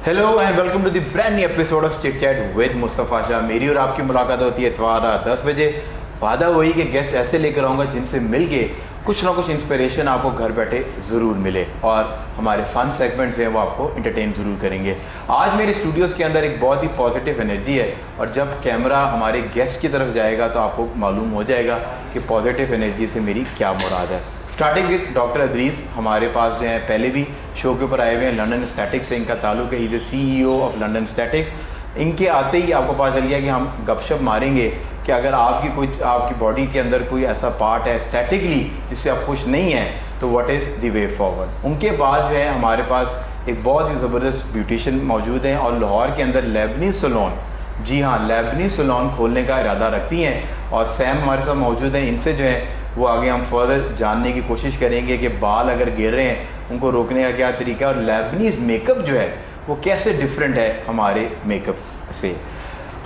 Hello and welcome to the brand new episode of chit chat with Mustafa Shah. मेरी और आपकी मुलाकात होती है इतवार रात 10 बजे। वादा वही कि गेस्ट ऐसे लेकर आऊँगा जिनसे मिल के कुछ ना कुछ इंस्पिरेशन आपको घर बैठे ज़रूर मिले और हमारे फन सेगमेंट्स हैं वो आपको इंटरटेन ज़रूर करेंगे। आज मेरे स्टूडियोज़ के अंदर एक बहुत ही पॉजिटिव एनर्जी है और जब कैमरा हमारे गेस्ट की तरफ जाएगा तो आपको मालूम हो जाएगा कि पॉजिटिव एनर्जी से मेरी क्या मुराद है। स्टार्टिंग विद डॉक्टर अदरीस हमारे पास जो है पहले भी शो के ऊपर आए हुए हैं। लंदन एस्थेटिक्स से इनका ताल्लुक है, he the CEO of London Aesthetics. इनके आते ही आपको पता चल गया कि हम गपशप मारेंगे कि अगर आपकी बॉडी के अंदर कोई ऐसा पार्ट है एस्थेटिकली जिससे आप खुश नहीं हैं तो what is the way forward. उनके बाद जो है हमारे पास एक बहुत ही ज़बरदस्त ब्यूटिशियन मौजूद हैं और लाहौर के अंदर लेबनीज़ सैलून, जी हाँ लेबनीज़ सैलून खोलने का इरादा रखती हैं और सैम हमारे साथ मौजूद हैं। इनसे जो है वो आगे हम फर्दर जानने की कोशिश करेंगे कि बाल अगर गिर रहे हैं उनको रोकने का क्या तरीका है और लेबनीज़ मेकअप जो है वो कैसे डिफरेंट है हमारे मेकअप से।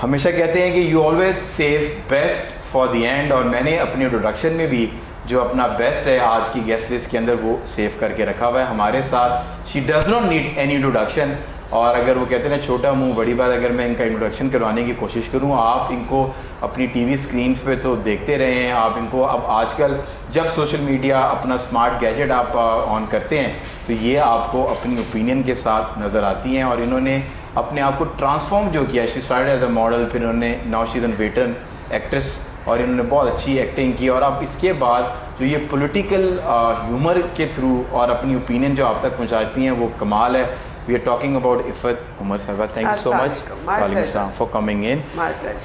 हमेशा कहते हैं कि you always save best for the end और मैंने अपने इंट्रोडक्शन में भी जो अपना बेस्ट है आज की गेस्ट लिस्ट के अंदर वो सेव करके रखा हुआ है हमारे साथ। She does not need any introduction और अगर वो कहते हैं ना छोटा मुंह बड़ी बात, अगर मैं इनका इंट्रोडक्शन करवाने की कोशिश करूँ आप इनको अपनी टीवी स्क्रीन पे तो देखते रहे हैं। आप इनको अब आजकल जब सोशल मीडिया अपना स्मार्ट गैजेट आप ऑन करते हैं तो ये आपको अपनी ओपिनियन के साथ नज़र आती हैं और इन्होंने अपने आप को ट्रांसफॉर्म जो किया। She started as a model, फिर उन्होंने now she is an veteran actress और इन्होंने बहुत अच्छी एक्टिंग की और अब इसके बाद जो ये पॉलिटिकल ह्यूमर के थ्रू और अपनी ओपिनियन जो आप तक पहुँचाती हैं वो कमाल है। We are talking about Ifat Umar Sahaba. Thank you so much for coming in.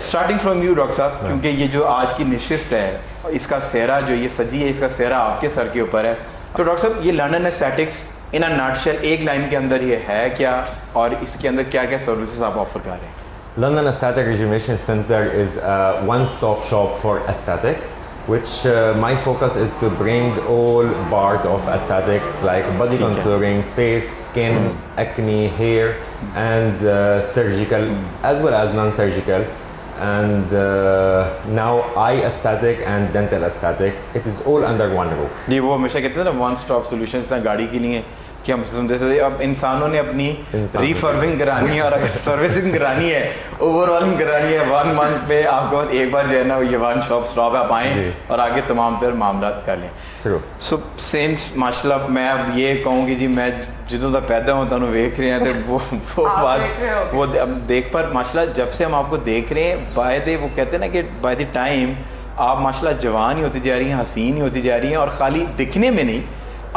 Starting from you, doctor साहब, क्योंकि ये जो आज की नशिस्त है इसका सेहरा जो ये सजी है इसका सेहरा आपके सर के ऊपर है। तो डॉक्टर साहब ये London aesthetics in a nutshell एक लाइन के अंदर ये है क्या और इसके अंदर क्या क्या सर्विसेज आप ऑफर कर रहे हैं? London Aesthetic Rejuvenation Center is a one-stop shop for aesthetic, which my focus is to bring all part of aesthetic like body contouring, face, skin, acne, hair, and surgical as well as non-surgical, and now eye aesthetic and dental aesthetic. It is all under one roof. जी वो हमेशा कहते हैं ना one stop solutions हैं गाड़ी के लिए कि हम सुनते थे अब इंसानों ने अपनी रिफर्बिंग करानी है और अगर सर्विसिंग करानी है ओवरऑलिंग करानी है 1 मंथ पे आपको एक बार जो है ना ये वन शॉप स्टॉप आप आएँ और आगे तमाम तर मामला कर लें। सो सेंस माशाल्लाह मैं अब ये कहूँ कि जी मैं जितों तक पैदा हूँ तुम देख रहे हैं तो वो बात वो अब देख पर माशाल्लाह जब से हम आपको देख रहे हैं वो कहते हैं ना कि बाय द टाइम आप माशाल्लाह जवान ही होती जा रही हैं, हसीन ही होती जा रही हैं और ख़ाली दिखने में नहीं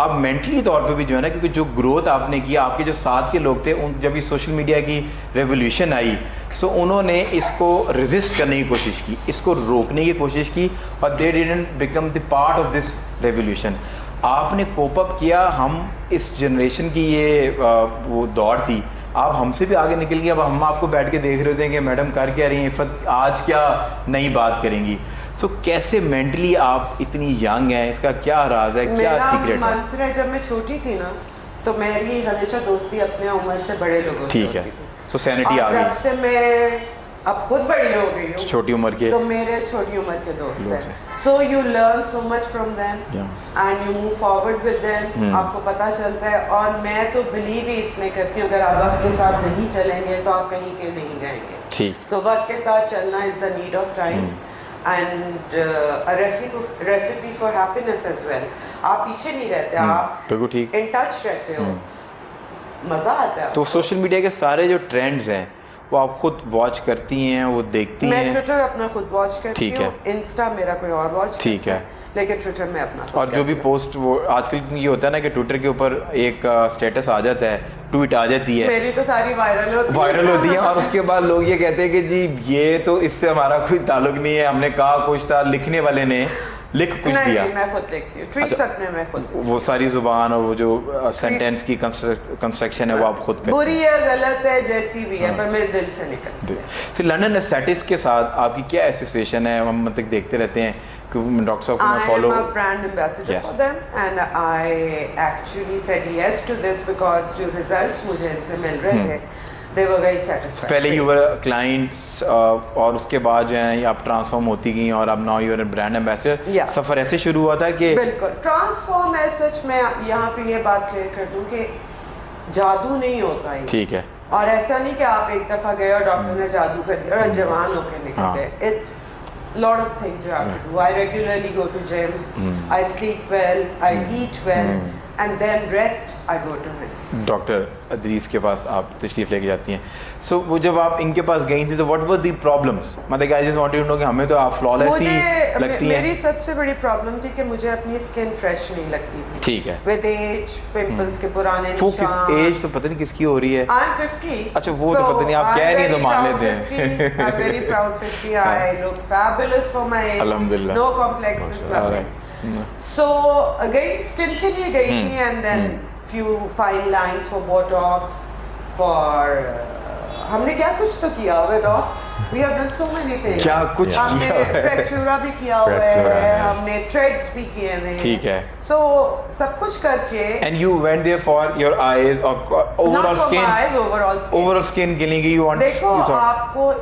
आप मेंटली तौर पे भी जो है ना क्योंकि जो ग्रोथ आपने किया आपके जो साथ के लोग थे उन जब ये सोशल मीडिया की रेवोल्यूशन आई सो उन्होंने इसको रेजिस्ट करने की कोशिश की, इसको रोकने की कोशिश की और they didn't become the part of this revolution. आपने कोप अप किया। हम इस जनरेशन की ये वो दौड़ थी, आप हमसे भी आगे निकल गए। अब हम आपको बैठ के देख रहे होते हैं कि मैडम कर क्या रही हैं, इफ़त आज क्या नई बात करेंगी। तो कैसे मेंटली आप इतनी यंग हैं, इसका क्या राज है, क्या सीक्रेट है? मंत्र है जब मैं छोटी थी ना तो मेरी हमेशा दोस्ती अपने उम्र से बड़े लोगों से ठीक है तो सैनिटी आ गई। जब से मैं अब खुद बड़ी हो गई हूँ छोटी उम्र के तो मेरे छोटी उम्र के दोस्त हैं। So you learn so much from them and you move forward with them. आपको पता चलता है और मैं तो बिलीव ही इसमें करती हूँ अगर आप वक्त के साथ नहीं चलेंगे तो आप कहीं के नहीं जाएंगे। ठीक सो वक्त के साथ चलना is the need of time and a recipe for happiness as well. आप पीछे नहीं रहते, आप ठीक in touch रहते हो, मज़ा आता है। तो सोशल मीडिया के सारे जो ट्रेंड्स हैं वो आप खुद वॉच करती हैं, वो देखती हैं? मैं ट्विटर अपना खुद वॉच करती हूँ, इंस्टा मेरा कोई और वॉच ठीक है लेकिन ट्विटर में अपना और जो भी पोस्ट वो आजकल ये होता है ना कि ट्विटर के ऊपर एक स्टेटस आ जाता है, ट्वीट आ जाती है, मेरी तो सारी वायरल होती है और उसके बाद लोग ये कहते हैं कि जी ये तो इससे हमारा कोई ताल्लुक नहीं है, हमने कहा कुछ था, लिखने वाले ने लिख कुछ दिया। मैं खुद लिखती हूँ ट्वीट्स अपने, मैं खुद वो सारी जुबान और वो जो सेंटेंस की कंस्ट्रक्शन है वो आप खुद करते हैं। बुरी है गलत है जैसी भी है पर मेरे दिल से निकलती है। तो लंदन एस्थेटिक्स के साथ आपकी क्या एसोसिएशन है? हम मतलब देखते रहते हैं कि डॉक्टर साहब को मैं follow I am a brand ambassador for them and I actually said yes to this because जो results मुझे इनसे मिल रहे थे they were very satisfied. पहले you were clients और उसके बाद जो है आप ट्रांसफॉर्म होती गई और अब now you are a brand ambassador। सफ़र ऐसे शुरू हुआ था कि बिल्कुल ट्रांसफॉर्म है। सच मैं यहाँ पे ये बात क्लियर कर दूँ कि जादू नहीं होता है, ठीक है और ऐसा नहीं कि आप एक दफ़ा गए और डॉक्टर ने जादू कर दिया और जवान होकर निकल गए। It's lot of things you have to do. I regularly go to gym, I sleep well, I eat well, and then rest I go to him. Doctor Adris के पास आप तशरीफ़ लेके जाती हैं। सो वो जब आप इनके पास गई थी तो व्हाट वर द प्रॉब्लम्स? मतलब I just wanted to know कि हमें तो आप फ्लॉलेस ही लगती हैं। मेरी सबसे बड़ी प्रॉब्लम थी कि मुझे अपनी स्किन फ्रेश नहीं लगती थी। ठीक है। विद एज पिंपल्स के पुराने वो निशान। किस एज तो पता नहीं किसकी हो रही है। I M 50। अच्छा वो तो पता नहीं, आप कह रही हैं तो मान लेते हैं। I am very proud 50। I look fabulous for my age. अल्हम्दुलिल्लाह। No complexes nothing. सो गई स्किन के लिए गई थी and then few fine lines for Botox, for हमने क्या कुछ तो किया हुआ है dock. We have done so many things। क्या कुछ हमने किया हुआ है? फ्रैक्चूरा भी किया हुआ है, हमने थ्रेड्स भी किए हुए हैं। ठीक है। So सब कुछ करके And you went there for your eyes or overall not for skin? my eyes, overall skin। Overall skin के लिए you want? देखो you thought- आपको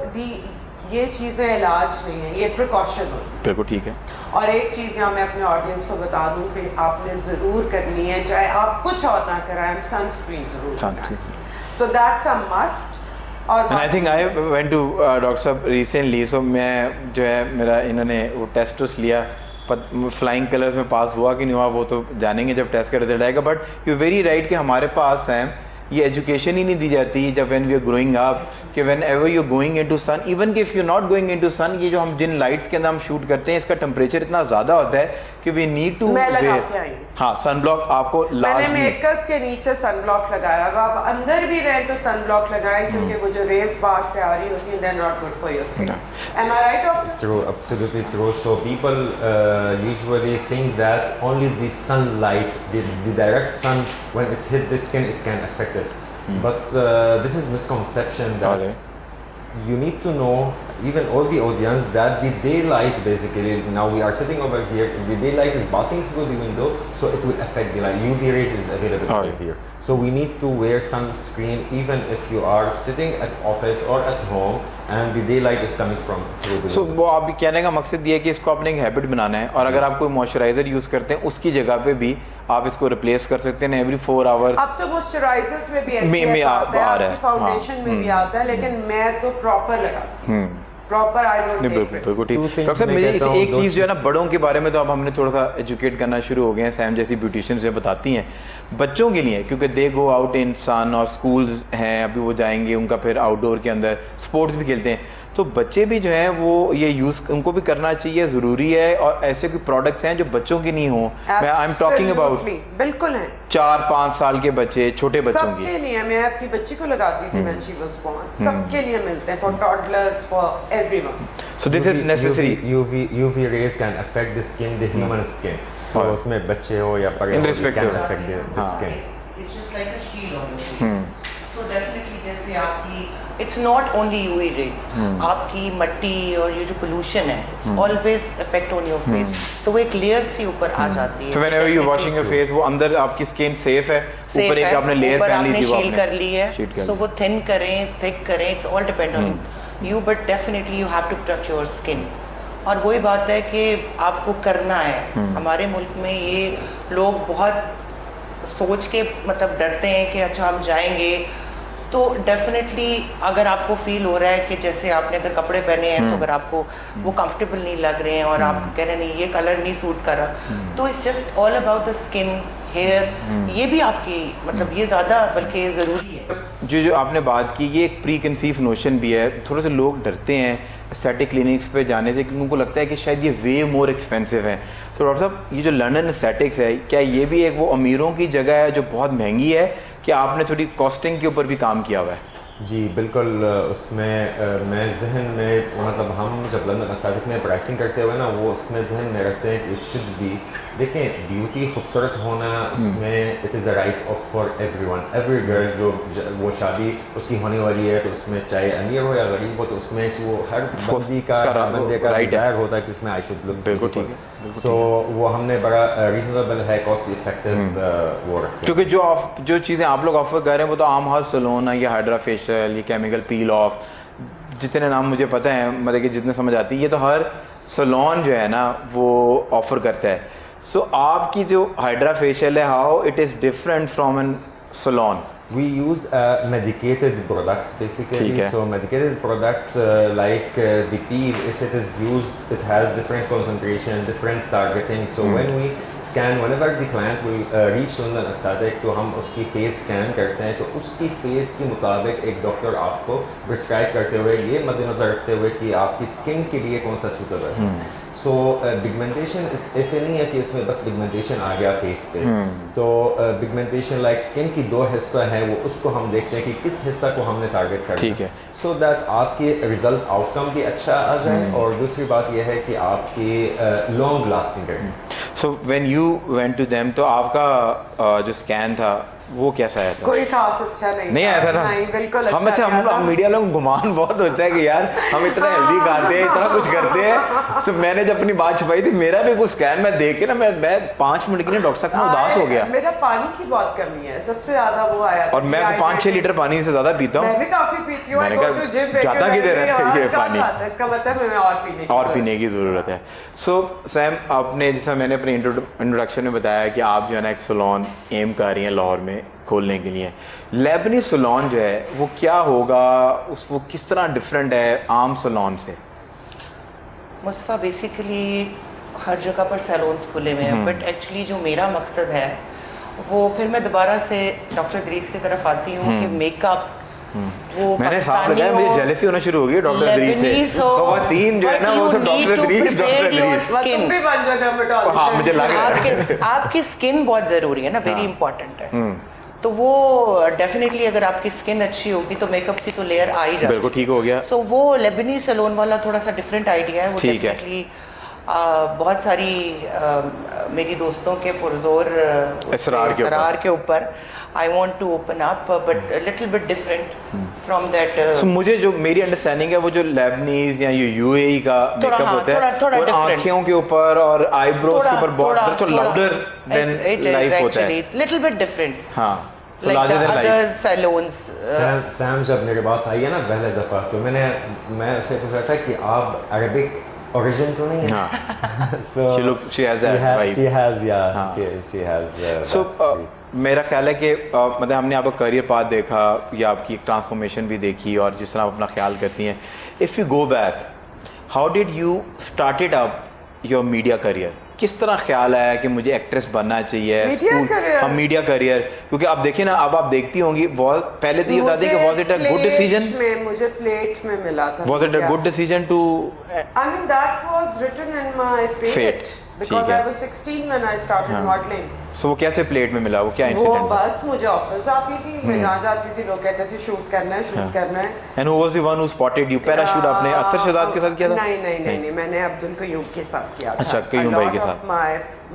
ये चीज़ें इलाज नहीं है, ये प्रिकॉशन होती है। बिल्कुल ठीक है। और एक चीज़ यहाँ मैं अपने ऑडियंस को बता दूँ कि आपने ज़रूर करनी है, चाहे आप कुछ और ना कराएं, सनस्क्रीन ज़रूर Sunscreen। So that's a must. और And I think I went to doctor साहब रिसेंटली। सो मैं जो है मेरा इन्होंने वो टेस्ट लिया, फ्लाइंग कलर्स में पास हुआ कि नहीं हुआ वो तो जानेंगे जब टेस्ट का रिजल्ट आएगा। बट यू वेरी राइट कि हमारे पास हैं ये एजुकेशन ही नहीं दी जाती जब when we are growing up कि whenever you going into sun, even कि if you not going into sun, ये जो हम जिन लाइट्स के अंदर हम शूट करते हैं इसका टेम्परेचर इतना ज़्यादा होता है कि वी नीड टू वेयर। हाँ, सनब्लॉक आपको मैंने लाजमी। मेकअप के नीचे सनब्लॉक लगाया। अब आप अंदर भी रहें तो सनब्लॉक लगाएं क्योंकि वो जो रेस बाहर से आ रही होती है, they are not good for your skin। Am I right, doctor? True, absolutely true. So people usually think that only the sunlight, the direct sun, when it hit the skin, it can affect it. But this is misconception that you need to know, even all the audience, that the daylight basically, now we are sitting over here, the daylight is passing through the window, so it will affect the light. UV rays is available over here. So we need to wear sunscreen even if you are sitting at office or at home and the daylight is coming from through the so window. वो आप कहने का मकसद ये है कि इसको आपने एक हैबिट बनाना है और अगर आप कोई मॉइस्चराइजर यूज़ करते हैं उसकी जगह पे भी आप इसको रिप्लेस कर सकते हैं एवरी 4 आवर्स। अब तो मॉइस्चराइजर्स में भी में आता है, आ रहा है, आपकी फाउंडेशन में भी आता है, लेकिन मैं तो प्रॉपर लगाती हूँ। प्रॉपर आई डोंट टेक बिल्कुल बिल्कुल ठीक। Two things डॉक्टर साहब मैं मुझे कहता हूँ, एक दो चीज़ जो है ना, बड़ों के बारे में तो अब हमने थोड़ा सा एजुकेट करना शुरू हो गए हैं, सैम जैसी ब्यूटिशियन जो बताती हैं बच्चों के लिए, क्योंकि दे गो आउट इन सन और स्कूल्स हैं, अभी वो जाएंगे, उनका फिर आउटडोर के अंदर स्पोर्ट्स भी खेलते हैं, तो बच्चे भी जो हैं वो ये यूज़ उनको भी करना चाहिए, ज़रूरी है। और ऐसे कोई प्रोडक्ट्स हैं जो बच्चों के नहीं हो, मैं आई एम टॉकिंग अबाउट बिल्कुल है 4-5 साल के बच्चे, छोटे बच्चों की। सबके लिए मैं अपनी बच्ची को लगाती थी when she was born। सबके लिए मिलते हैं, for toddlers, for everyone। So this is necessary। UV rays can affect the skin, the human skin. So उसमें बच्चे हो या बड़े हो, it Irrespective। can affect the skin. It's just like a shield on your face। So definitely जैसे आपकी it's not only UV rays, आपकी मट्टी और ये जो pollution है, it's always affect on your face। तो वो एक layer सी ऊपर आ जाती है। So whenever you washing your face, वो अंदर आपकी स्किन सेफ है, ऊपर एक आपने लेयर पहन ली थी, वो शील कर ली है, शीट कर so ली। वो थिन करें, थिक करें, it's all depend on you, but definitely you have to protect your skin। और वही बात है कि आपको करना है। हमारे मुल्क में ये लोग बहुत सोच के मतलब डरते हैं कि अच्छा हम जाएंगे, तो डेफिनेटली अगर आपको फील हो रहा है कि जैसे आपने अगर कपड़े पहने हैं तो अगर आपको वो कंफर्टेबल नहीं लग रहे हैं और आप कह रहे हैं नहीं ये कलर नहीं सूट कर रहा, तो it's just all about the skin, hair, ये भी आपकी मतलब ये ज़्यादा बल्कि ज़रूरी है। जो आपने बात की, ये एक प्री कंसीव नोशन भी है। थोड़े से लोग डरते हैं एस्थेटिक क्लिनिक्स पे जाने से क्योंकि उनको लगता है कि शायद ये वे मोर एक्सपेंसिव है। तो डॉक्टर साहब, ये जो लंदन एस्थेटिक्स है, क्या ये भी एक वो अमीरों की जगह है जो बहुत महंगी है, कि आपने थोड़ी कॉस्टिंग के ऊपर भी काम किया हुआ है? जी बिल्कुल, उसमें मैं जहन में मतलब हम जब लंदन एस्थेटिक में प्राइसिंग करते हुए ना, वो उसमें जहन में रखते हैं कि इट शुड बी, देखें ब्यूटी खूबसूरत होना उसमें it is a right of for everyone, every girl जो वो शादी उसकी होने वाली है तो उसमें चाहे अमीर हो या गरीब हो, तो उसमें वो हर बंदी का बंदे का डिज़ायर होता है कि इसमें आई शुड लुक बिल्कुल ठीक है। सो वो हमने बड़ा रीजनेबल है, कॉस्ट इफेक्टिव वो रखा। क्योंकि जो चीज़ें आप लोग ऑफर कर रहे हैं वो तो आम हर सलोन है, ये हाइड्रा फेशियल, ये केमिकल पील ऑफ, जितने नाम मुझे पता है, मतलब कि जितने समझ आती है, ये तो हर सलोन जो है ना वो ऑफर करता है। सो आपकी जो हाइड्रा फेशियल है, how it is different from an salon? We use medicated products basically. ठीक है. So medicated products like the peel, if it is used, it has different concentration, different targeting. So when we scan, whenever the client will reach London Aesthetic, तो हम उसकी face scan करते हैं, तो उसकी face के मुताबिक एक डॉक्टर आपको prescribe करते हुए ये मद्देनजर रखते हुए कि आपकी skin के लिए कौन सा suitable है. सो पिगमेंटेशन ऐसे नहीं है कि इसमें बस पिगमेंटेशन आ गया फेस पे. तो पिगमेंटेशन लाइक स्किन की दो हिस्सा है, वो उसको हम देखते हैं कि किस हिस्सा को हमने टारगेट करना ठीक है. सो दैट आपके रिजल्ट आउटकम भी अच्छा आ जाए और दूसरी बात यह है कि आपकी लॉन्ग लास्टिंग रहे. So when you went to them, तो आपका जो स्कैन था वो कैसा आया था? कोई खास अच्छा नहीं आया था ना? नहीं, बिल्कुल हम अच्छा नहीं आया था। मीडिया लोग गुमान बहुत होता है कि यार हम इतना हेल्दी खाते हैं, इतना कुछ करते हैं. तो मैंने जब अपनी बात छुपाई थी, मेरा भी कुछ स्कैन में देख के ना मैं 5 मिनट के लिए डॉक्टर साहब में उदास हो गया. मेरा पानी की बहुत कमी है, सबसे ज्यादा वो आया था. और मैं 5-6 लीटर पानी से ज्यादा पीता मैं हूँ. भी काफी पीती हूँ. मैंने कहा ज्यादा किधर है ये पानी, इसका मतलब मैं और पीने की ज़रूरत है. सो सैम, आपने जैसा मैंने अपने इंट्रोडक्शन में बताया कि आप जो है ना एक सैलून एम कर रही हैं लाहौर में खोलने के लिए. लेबनी सैलून जो है वो क्या होगा, वो किस तरह डिफरेंट है आम सैलून से? मुस्तफ़ा बेसिकली हर जगह पर सैलून्स खुले हुए हैं, बट एक्चुअली जो मेरा मकसद है वो, फिर मैं दोबारा से डॉक्टर इदरीस की तरफ आती हूँ कि मेकअप वो मैंने साथ लगाया, मुझे जेलसी होना शुरू हो गई डॉक्टर इदरीस से. खवातीन जो है ना वो तो डॉक्टर इदरीस. तुम भी बन जाओ डर्मेटोलॉजिस्ट. हाँ, मुझे लग रहा है आपकी स्किन बहुत ज़रूरी है ना, वेरी इंपॉर्टेंट है. तो वो डेफिनेटली अगर आपकी स्किन अच्छी होगी तो मेकअप की तो लेयर आ ही जाती है. बिल्कुल ठीक हो गया. सो वो लेबनी सैलून वाला थोड़ा सा डिफरेंट आइडिया है. वो ठीक है. डेफिनेटली बहुत सारी मेरी दोस्तों के पुरजोर इसरार के ऊपर I want to open up, but little bit different from that. So मुझे जो मेरी अंडरस्टैंडिंग है वो जो लेबनीज या यूएई का मेकअप होता है वो आंखों के ऊपर और आईब्रोज के ऊपर बहुत लाउडर देन लाइफ होता है. Little bit different. हाँ. So like the other salons. Sam जब मेरे पास आई है ना पहले दफ़ा, तो मैं उससे पूछ रहा था कि आप अरबिक ओरिजिन तो नहीं है. So she has that vibe. She has. So मेरा ख्याल है कि मतलब हमने आपका करियर पाथ देखा या आपकी ट्रांसफॉर्मेशन भी देखी और जिस तरह आप अपना ख्याल करती हैं. If you go back, how did you started up your media career? किस तरह ख्याल आया कि मुझे एक्ट्रेस बनना चाहिए? मीडिया करियर, क्योंकि आप देखिए ना, अब आप देखती होंगी बहुत पहले तो ये बताते हैं कि was it a good decision? मुझे प्लेट में मिला था. Was it a good decision to, I mean that was written in my fate because I was 16 when I started modeling. So वो कैसे प्लेट में मिला? वो क्या इंसिडेंट? वो बस मुझे ऑफर्स आती थी, मैं जहाँ जाती थी लोग कहते थे शूट करना है. And who was the one who spotted you? पहला शूट आपने अत्तर शहजाद के साथ किया था? नहीं, मैंने अब्दुल कयूम के साथ किया था. अच्छा, कयूम भाई के साथ.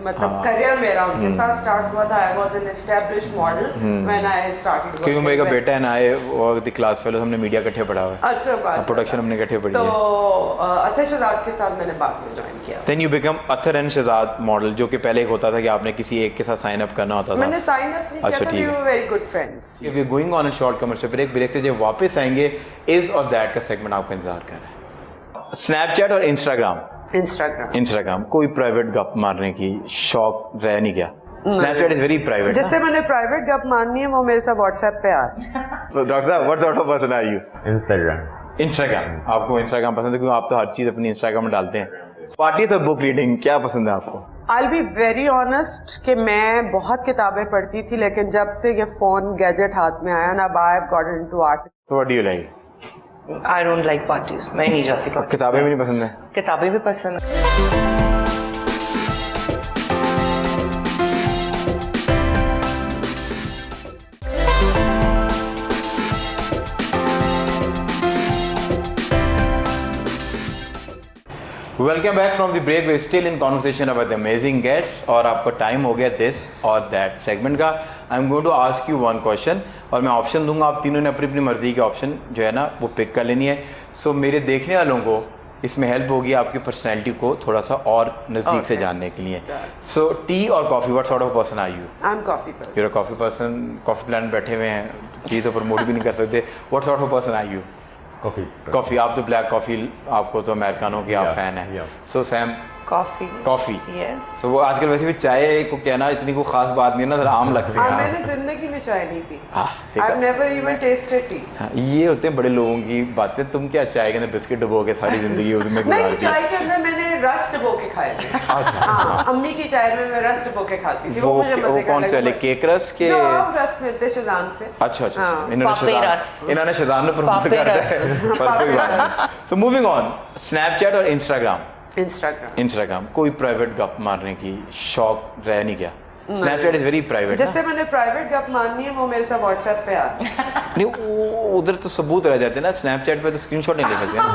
मतलब करियर मेरा उनके साथ स्टार्ट हुआ था. I was an established model when I started. Qayyum भाई का बेटा है ना, आए वो द क्लास फेलो, हमने मीडिया इकट्ठे पढ़ा हुआ है. अच्छा बात. प्रोडक्शन हमने इकट्ठे पढ़ी है. तो अत्तर शहजाद के साथ मैंने बाद में ज्वाइन किया. Then you become Attar and Shahzad model, जो कि पहले एक होता था कि आपने किसी एक के साथ साइन अप करना होता था. मैंने साइन अप नहीं किया था. We were very good friends. We are going on a short commercial break से जब वापस आएंगे इस और दैट का सेगमेंट आपका इंतजार कर रहा है. स्नैपचैट और इंस्टाग्राम कोई प्राइवेट गप मारने की शौक रह नहीं गया? Snapchat is very private. जैसे मैंने प्राइवेट गप मारनी है वो मेरे साथ व्हाट्सएप पे आ. So डॉक्टर साहब, what sort of person are you? Instagram. आपको इंस्टाग्राम पसंद है क्योंकि आप तो हर चीज अपनी इंस्टाग्राम में डालते हैं. पार्टी और बुक रीडिंग क्या पसंद है आपको? I'll be very honest कि मैं बहुत किताबें पढ़ती थी, लेकिन जब से ये फोन गैजेट हाथ में आया ना, I've got into art. So what do you like? I don't like parties. मैं नहीं जाती parties. किताबें भी नहीं पसंद है? किताबें भी पसंद है. Welcome back from the break. We still in conversation about the amazing guest और आपको टाइम हो गया दिस और दैट सेगमेंट का. I am going to ask you one question और मैं ऑप्शन दूंगा. आप तीनों ने अपनी अपनी मर्जी के ऑप्शन जो है ना वो पिक कर लेनी है. सो मेरे देखने वालों को इसमें हेल्प होगी आपकी पर्सनैलिटी को थोड़ा सा और नज़दीक से जानने के लिए. सो टी और coffee, what sort of person are you? I am coffee person. You are coffee person. Coffee plant बैठे हुए हैं, टी तो प्रमोट भी नहीं कर सकते. What sort of person are you? Coffee. आप तो ब्लैक कॉफ़ी, आपको तो अमेरिकानों की आप फ़ैन है. सो सैम, कॉफी यस सो वो आजकल वैसे भी चाय को कहना इतनी कोई खास बात नहीं है ना, जरा आम लगती है। मैंने जिंदगी में चाय नहीं पी। देखा? I've never even tasted tea। हाँ, ये होते हैं बड़े लोगों की बातें। तुम क्या चाय के अंदर बिस्किट डुबो के सारी जिंदगी उसमें गुजार नहीं, दी? चाय के अंदर मैंने रस डुबो के खाए थे। हाँ, अम्मी की चाय में मैं रस डुबो के खाती थी। वो मुझे मजे का कौन से वाले लगा। केक रस के? जो आम रस मिलते शाजान से। अच्छा अच्छा हाँ। पापे रस। इन्होंने शाजान में प्रमोट कर पापे रस। दिया। सो मूविंग ऑन, स्नैपचैट और इंस्टाग्राम। इंस्टाग्राम कोई प्राइवेट गप मारने की शौक रह नहीं गया? Snapchat is very private. जैसे मैंने प्राइवेट गप मारनी है वो मेरे साथ व्हाट्सएप पे आ नहीं, वो उधर तो सबूत रह जाते हैं ना, स्नैपचैट पे तो स्क्रीनशॉट नहीं ले सकते ना।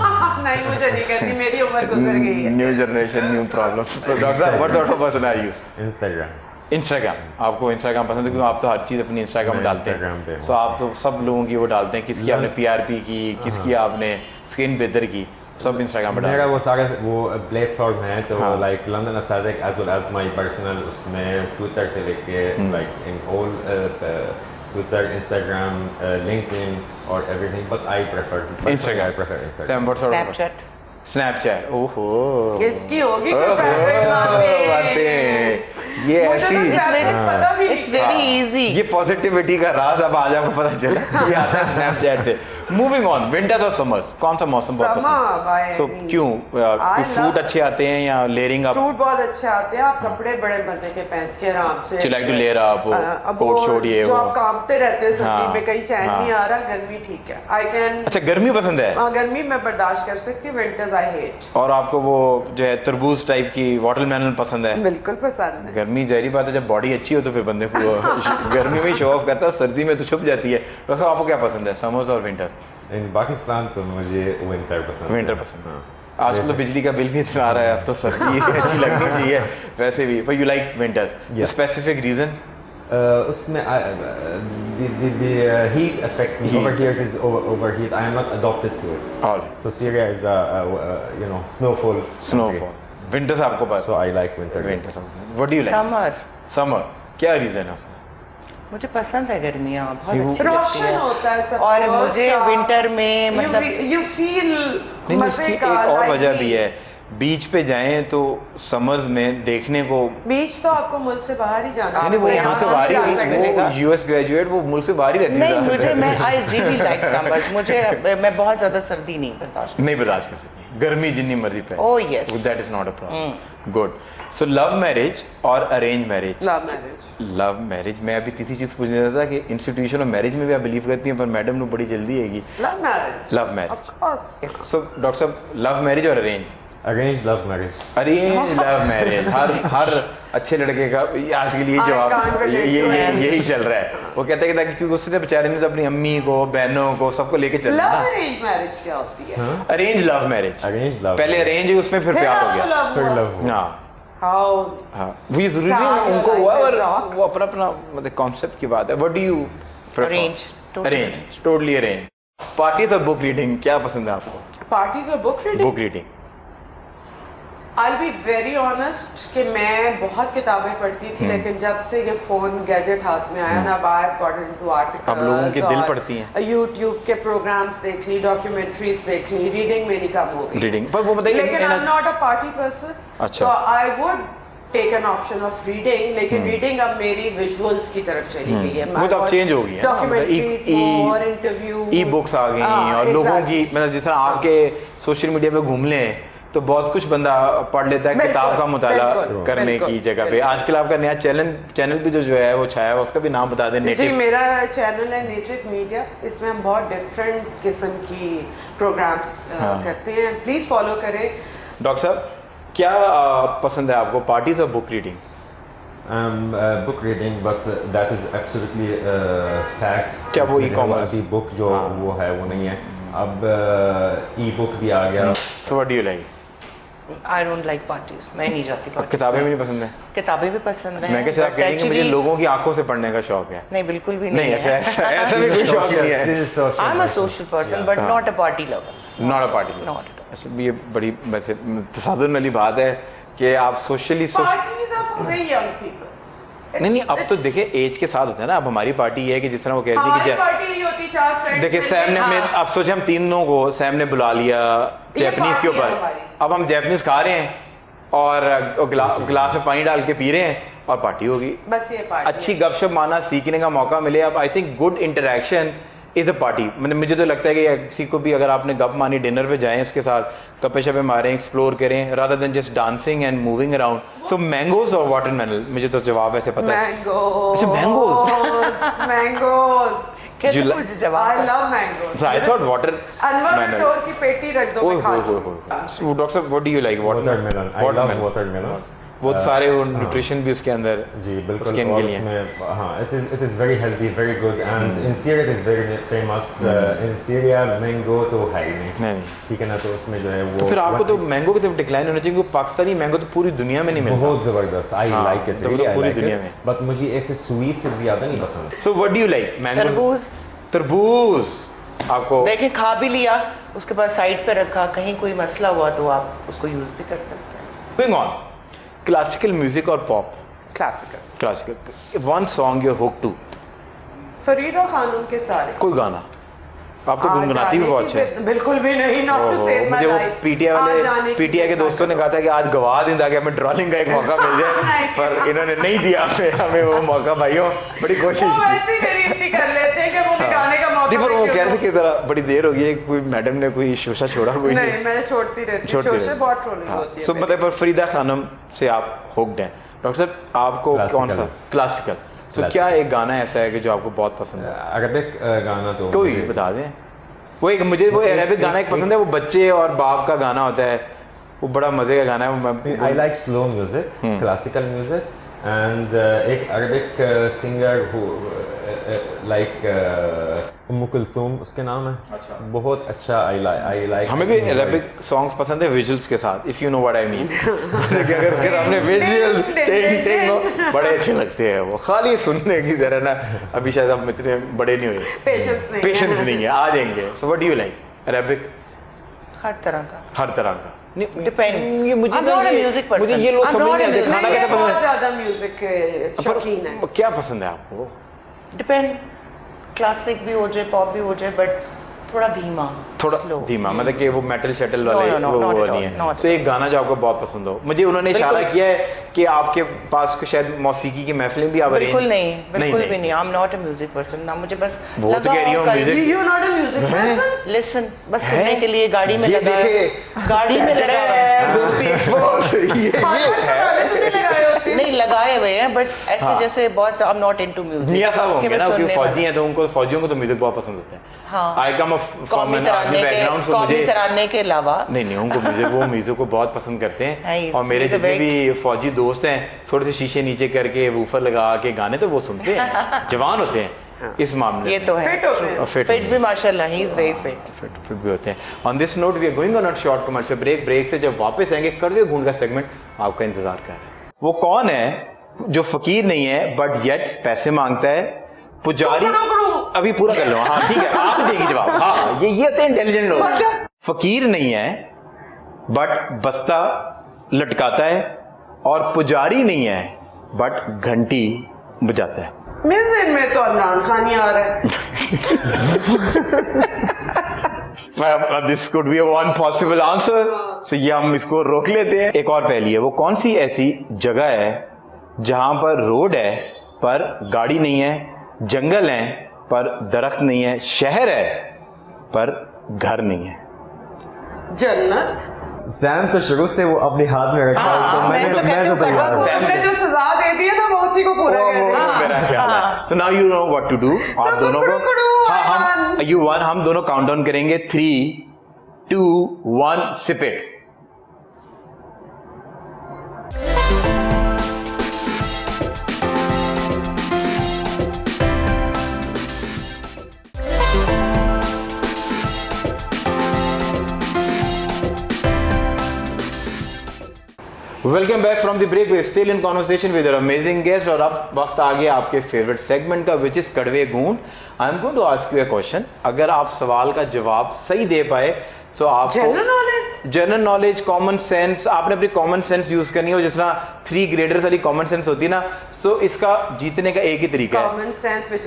नहीं, मुझे नहीं करनी, मेरी उम्र गुजर गई है। New generation new problem. Doctor what sort of person are you? Instagram। Instagram. आपको इंस्टाग्राम पसंद है क्योंकि आप तो हर चीज़ अपनी इंस्टाग्राम में मैं डालते Instagram पे हैं। हूँ। सो आप तो सब लोगों की वो डालते हैं, किसकी आपने पीआरपी की, किसकी आपने स्किन बेहतर की, सब इंस्टाग्राम पे मेरा डालते वो सारे वो प्लेटफॉर्म है तो हाँ। Like London aesthetic as well as my personal, उसमें ट्विटर से लेके like in all Twitter, Instagram, LinkedIn और everything, but I prefer Instagram. Snapchat Snapchat. ओहो, किसकी होगी ओहो, प्राइवेट बातें ये ऐसी पता भी इट्स नहीं। वेरी इजी ये पॉजिटिविटी का राज अब आज आपको पता चला। ये आता है स्नैपचैट से। मूविंग ऑन, विंटर्स और समर्स, कौन सा मौसम बहुत Summer, पसंद by है? सो any क्यों I फ्रूट love- अच्छे आते हैं या लेयरिंग अप? फ्रूट बहुत अच्छे आते हैं, आप कपड़े बड़े मजे के पहन के आराम से। You like to layer up, अब coat वो शोट ये जो वो। आप कांपते रहते हैं सर्दी हाँ, में, कहीं चैन हाँ। नहीं आ रहा, गर्मी ठीक है, आई कैन। अच्छा, गर्मी पसंद है? गर्मी मैं बर्दाश्त कर सकती हूँ, विंटर्स आई हेट। और आपको वो जो है तरबूज टाइप की वाटरमेलन पसंद है? बिल्कुल पसंद है। गर्मी जहरी बात है, जब बॉडी अच्छी हो तो फिर बंदे को गर्मी में शो ऑफ करता है, सर्दी में तो छुप जाती है। तो आपको क्या पसंद है, समर्स और विंटर्स? इन पाकिस्तान तो मुझे विंटर पसंद है। विंटर पसंद है। हाँ। आजकल तो बिजली का बिल भी इतना आ रहा है, अब तो सर्दी अच्छी लगनी चाहिए वैसे भी। पर you like winters, Yes. Specific reason? उसमें the heat affect me. Heat. Over here it is overheat. I am not adopted to it. All. So Syria is snowfall. Snowfall. Winters आपको country. So पसंद? I like winter. Winters. What do you like? Summer summer. क्या reason है उसका? मुझे पसंद है गर्मियाँ, बहुत You- अच्छी लगती रोशन है। होता है सब और कुछ, मुझे आप- विंटर में मतलब यू फील नहीं, उसकी एक और वजह भी है। बीच पे जाएं तो समर्स में देखने को बीच तो आपको मुल्क से बाहर ही जाना नहीं, वो आपको यहाँ से यहाँ बाहर से ही, बीच मिलेगा। वो यूएस ग्रेजुएट, वो मुल्क से बाहर ही रहती नहीं, है। मुझे मैं आई रियली लाइक समर्स। मुझे मैं बहुत ज़्यादा सर्दी नहीं बर्दाश्त। नहीं बर्दाश्त कर सकती, गर्मी जितनी मर्जी पे। Oh, yes. That is not a problem. Good. So love marriage और arrange marriage? Love marriage. Love marriage. मैं अभी तीसरी चीज पूछने रहा था कि इंस्टीट्यूशन ऑफ मैरिज में भी आप बिलीव करती हैं, पर मैडम ने बड़ी जल्दी हैगी। Love marriage. Love marriage. Of course. So doctor साहब, लव मैरिज और arrange? Arranged love marriage. Arrange love marriage. हर अच्छे लड़के का आज के लिए I जवाब can't relate ये to it. यही चल रहा है। वो कहते हैं कि ताकि क्योंकि उसने बेचारे ने तो अपनी अम्मी को, बहनों को, सबको लेके चलना लव ना। अरेंज मैरिज क्या होती है? Arrange love marriage. Arranged love पहले marriage. अरेंज, उसमें फिर प्यार हो गया। फिर love हुआ. हाँ हाउ हाँ, वो ये जरूरी नहीं है, Sad उनको life हुआ, is और rock. वो अपना अपना मतलब कॉन्सेप्ट की बात है। What do you Arrange, totally arrange, totally arrange. Parties और बुक रीडिंग, क्या पसंद है आपको? पार्टीज और book reading? Book reading. I be very honest कि मैं बहुत किताबें पढ़ती थी, लेकिन जब से ये फोन गैजेट हाथ में आया ना, I have got into articles. अब लोगों के दिल पढ़ती हैं। यूट्यूब के प्रोग्राम्स देख ली, डॉक्यूमेंट्रीज देख ली, रीडिंग मेरी कम हो गई। रीडिंग, पर वो बताइए लेकिन I am not a party person. अच्छा। तो I would take an option of reading, लेकिन रीडिंग अब मेरी विजुअल्स की तरफ चली गई है। वो तो अब चेंज हो गई है ना, डॉक्यूमेंट्रीज और इंटरव्यू, ई बुक्स आ गई और लोगों की मतलब जिस तरह आपके सोशल मीडिया पे घूम लें तो बहुत कुछ बंदा पढ़ लेता है, बिल्कुल, किताब का मुताला बिल्कुल, करने बिल्कुल, की जगह पे। बिल्कुल। आजकल आपका नया चैनल भी जो है वो छाया है, उसका भी नाम बता दें। जी, नेटिव। मेरा चैनल है नेटिव मीडिया। इसमें हम बहुत डिफरेंट किस्म की प्रोग्राम्स करते हैं, प्लीज फॉलो करें। डॉक्टर साहब, क्या पसंद है आपको, पार्टीज और book reading? Book reading, but that is absolutely fact. क्या वो इसमें e-commerce? अभी book जो वो है वो नहीं है। अब e-book भी आ गया। सो what do you like? I don't like parties, मैं नहीं जाती पार्टीज। किताबें भी नहीं पसंद है? किताबें भी पसंद है। मैं क्या आप कहेंगे मुझे लोगों की आंखों से पढ़ने का शौक है? नहीं, बिल्कुल भी नहीं, नहीं है। ऐसा भी कोई शौक नहीं है। This is social I am a person. Social person but not a party lover. Not a party. Not at all. अच्छा, ये बड़ी वैसे तसादुन वाली बात है कि आप socially parties are for very young people. नहीं, अब तो देखिए एज के साथ होता है ना। अब हमारी पार्टी ये है कि जिस तरह वो कह रही थी हमारी कि पार्टी यही होती, चार फ्रेंड्स। देखिए सैम ने हमें, अब सोचे हम तीनों को सैम ने बुला लिया ये जैपनीज के party है ऊपर, हमारी। अब हम जैपनीज खा रहे हैं, और गिलास में पानी डाल के पी रहे हैं और पार्टी होगी। बस ये पार्टी अच्छी गपशप मारना सीखने का मौका मिले। अब I think good interaction is a party. मतलब मुझे तो लगता है कि किसी को भी अगर आपने गप मानी डिनर पे जाएं, उसके साथ गप्पे शप्पे मारें, एक्सप्लोर करें rather than just dancing and moving around. So mangoes और वाटरमेलन, मुझे तो जवाब ऐसे पता है। अच्छा, मैंगोज मैंगोज कैसे July- मुझे जवाब आई पता? Love mangoes. आई थॉट वाटर अनवर टोर की पेटी रख दो, मैं खा लूं। डॉक्टर साहब what do you like? Watermelon, I love watermelon. बहुत सारे वो न्यूट्रिशन भी उसके अंदर जी बिल्कुल, स्किन के और लिए। उसमें हाँ, it is very healthy, very good, and in Syria it is very famous. In Syria mango तो है ही नहीं, नहीं। ठीक है ना, तो उसमें जो है वो फिर आपको तो मैंगो की तरफ डिक्लाइन होना चाहिए, क्योंकि पाकिस्तानी मैंगो तो पूरी दुनिया में नहीं मिलता। बहुत जबरदस्त, आई हाँ, लाइक इट तो वो रियली, तो आई पूरी लाइक दुनिया इट, में। बट मुझे ऐसे स्वीट से ज्यादा नहीं पसंद। सो what do you like? Mango, तरबूज तरबूज आपको देखें, खा भी लिया, उसके बाद साइड पे रखा, कहीं कोई मसला हुआ तो आप उसको यूज भी कर सकते हैं। गोइंग ऑन, क्लासिकल म्यूजिक और pop. Classical classical, one song you hook to, Farida Khanum के सारे। कोई गाना आप तो गुनगुनाती भी बहुत अच्छा है। बिल्कुल भी नहीं, नॉट टू ओहो, सेव माय मुझे वो लाइफ। पीटीआई के दोस्तों ने कहा था कि आज गवा दें ताकि हमें ड्रॉलिंग का एक मौका मिल जाए, पर इन्होंने नहीं दिया हमें वो मौका। भाइयों बड़ी कोशिश वो की। वैसे ही मेरी इतनी कर लेते हैं कि वो गाने का मौका नहीं, पर वो क्यों कह रहे थे दो? कि जरा बड़ी देर हो गई है, कोई मैडम ने कोई शोशा छोड़ा, कोई नहीं, मैं छोड़ती रहती हूँ, शोशे बहुत ट्रोलिंग होती है। सो मतलब पर फरीदा खानम से आप हुक्ड हैं। डॉक्टर साहब आपको कौन सा? क्लासिकल। सो क्या एक गाना ऐसा है कि जो आपको बहुत पसंद है? अरबिक गाना तो कोई मुझे- बता दें। वो एक मुझे वो अरेबिक गाना एक पसंद है, वो बच्चे और बाप का गाना होता है, वो बड़ा मजे का गाना है। I like slow music, classical music, and एक Arabic singer who like उम्म कुलथूम उसके नाम है। अच्छा। बहुत अच्छा I like हमें भी अरेबिक सॉन्ग्स पसंद है विजुअल्स के साथ, if you know what I mean. अगर उसके सामने विजुअल टिंग टिंग हो, बड़े अच्छे लगते हैं वो। खाली सुनने की तरह ना, अभी शायद हम इतने बड़े नहीं हुए, पेशेंस नहीं है, आ जाएंगे। So what do you like Arabic? हर तरह का, हर तरह का डिपेंड। ये मुझे I'm ना not a ये- music person. मुझे ये लोग I'm समझ not नहीं a आते music- खाना नहीं, कैसे ये बहुत पसंद ज्यादा म्यूजिक के शौकीन है। है। क्या पसंद है आपको? डिपेंड, क्लासिक भी हो जाए, पॉप भी हो जाए, बट थोड़ा धीमा, थोड़ा slow. धीमा, मतलब कि वो मेटल शेटल वाले no, वो not at नहीं all, है। not तो एक गाना जो आपको बहुत पसंद हो। मुझे उन्होंने इशारा बिल्कुल। किया है कि आपके पास कुछ शायद मौसीकी की महफिलें भी आप बिल्कुल arrange- नहीं, बिल्कुल भी नहीं। आई am not a music person ना, मुझे बस वो तो कह रही हूँ music- You not a music person? Listen, बस सुनने के लिए गाड़ी में ये लगा, देखे। गाड़ी में लगा दोस्ती एक्सपोज ये नहीं लगाए हुए हैं, बट ऐसे हाँ। जैसे बहुत I am not into music. मियां साहब होंगे ना, क्योंकि फौजी हैं तो उनको फौजियों को तो म्यूजिक बहुत पसंद होता है। हाँ। आई कम कौमी बैकग्राउंड से मुझे तराने के अलावा नहीं उनको म्यूजिक को बहुत पसंद करते हैं। Nice. और मेरे He's a जितने very- भी फौजी दोस्त हैं, थोड़े से शीशे नीचे करके वूफर लगा के गाने तो वो सुनते हैं, जवान होते हैं इस मामले ये में। तो है। Fit होते हैं। फिट भी माशाल्लाह, he is very fit. Fit भी होते हैं। On this note we are going on a short commercial break से जब वापस आएंगे कड़वे घूंड का सेगमेंट आपका इंतजार कर रहा है। वो कौन है जो फकीर नहीं है बट येट पैसे मांगता है? पुजारी। अभी पूरा कर लो। हाँ ठीक है, आप देंगे जवाब। हाँ ये होते हैं इंटेलिजेंट लोग। फकीर नहीं है बट बस्ता लटकाता है, और पुजारी नहीं है बट घंटी बजाता है। मेरे ज़हन में तो इमरान खान ही आ रहा है। This could be one possible answer. So ये हम इसको रोक लेते हैं। एक और पहेली है, वो कौन सी ऐसी जगह है जहां पर रोड है पर गाड़ी नहीं है, जंगल है पर दरख्त नहीं है, शहर है पर घर नहीं है? जन्नत। सैम तो शुरू से वो अपने हाथ में रखा है, तो मैं तो कहती हूँ तैयार बस हूँ। हमने जो सजा दे दी है ना, वो उसी को पूरा कर दिया। मेरा ख्याल है। So now you know what to do. आप दोनों को हम दोनों काउंट डाउन करेंगे 3, 2, 1 sip it. Welcome back from the break. We still in conversation with amazing guest, और अब वक्त आ गया आपके फेवरेट सेगमेंट का, विच इज कड़वे गूंद। I am going to ask you a question. अगर आप सवाल का जवाब सही दे पाए तो आप जनरल नॉलेज, कॉमन सेंस, आपने अपनी कॉमन सेंस यूज करनी हो। जिस तरह 3 ग्रेडर्स वाली कॉमन सेंस होती है ना, सो इसका जीतने का एक ही तरीका है, common sense which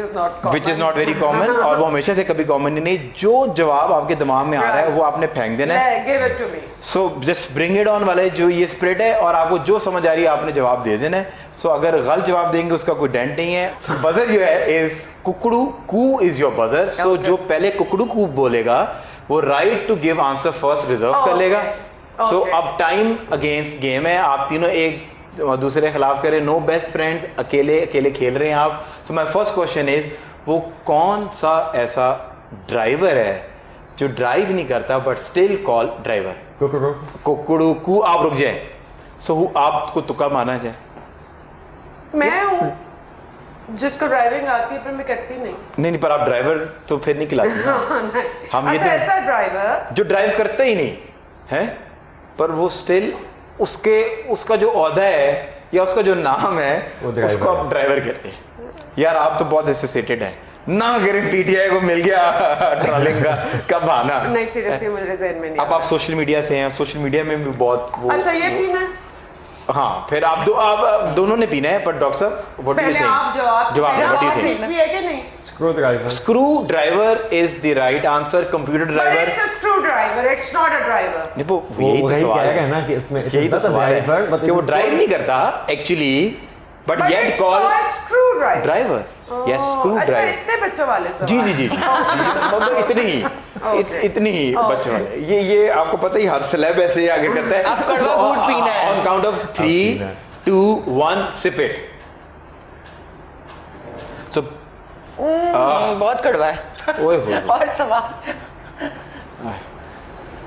is not very common, और वो हमेशा से कभी कॉमन नहीं। जो जवाब आपके दिमाग में आ रहा है वो आपने फेंक देना है। Give it to me. So just bring it on वाले जो ये स्प्रिट है, और आपको जो समझ आ रही है आपने जवाब दे देना है। सो अगर गलत जवाब देंगे उसका कोई डेंट नहीं है। बजर जो है इज कुकड़ू कू इज योर बजर। सो जो पहले कुकड़ू कू बोलेगा वो right to give answer first reserve कर लेगा। सो अब टाइम अगेंस्ट गेम है, आप तीनों एक दूसरे के खिलाफ करें, नो बेस्ट फ्रेंड्स, अकेले अकेले खेल रहे हैं आप। So my first question is, वो कौन सा ऐसा ड्राइवर है जो ड्राइव नहीं करता बट स्टिल कॉल ड्राइवर? कुकड़ू कू। आप रुक जाए। सो आपको तुक्का माना जाए। मैं हूँ जिसको ड्राइविंग आती है पर मैं करती नहीं। नहीं पर आप ड्राइवर तो फिर नहीं खिलाते ना। हम ये अच्छा, तो ऐसा ड्राइवर जो ड्राइव करता ही नहीं है पर वो स्टिल उसका जो ओहदा है या उसका जो नाम है उसको आप ड्राइवर कहते हैं। यार आप तो बहुत एसोसिएटेड हैं ना। अगर पीटीआई को मिल गया ट्रॉलिंग का बहाना। नहीं सीरियसली मेरे ज़हन में नहीं। अब आप सोशल मीडिया से हैं, सोशल मीडिया में भी बहुत वो। अच्छा ये पीना है? हाँ फिर आप दोनों ने पीना है। पर डॉक्टर साहब व्हाट डू यू पहले आप थिंक? जवाब व्हाट डू यू ठीक थिंक? भी है कि नहीं? Screwdriver. Screw driver is the right answer. Computer But driver it's a screwdriver, it's not a driver. नहीं वो यही तो वही सवाल कहेगा है ना कि इसमें यही तो सवाल है कि वो ड्राइव नहीं करता actually but But yet it's call called screwdriver. Driver. Yes screw अच्छा ड्राइवर। इतने बच्चों वाले सवाल। जी जी जी मतलब इतनी ही बच्चों वाले। ये आपको पता ही हर स्लैब ऐसे ही आगे करता है। अब कड़वा घूंट पीना है। On count of 3, 2, 1 sip it. So बहुत कड़वा है। ओए होए और सवाल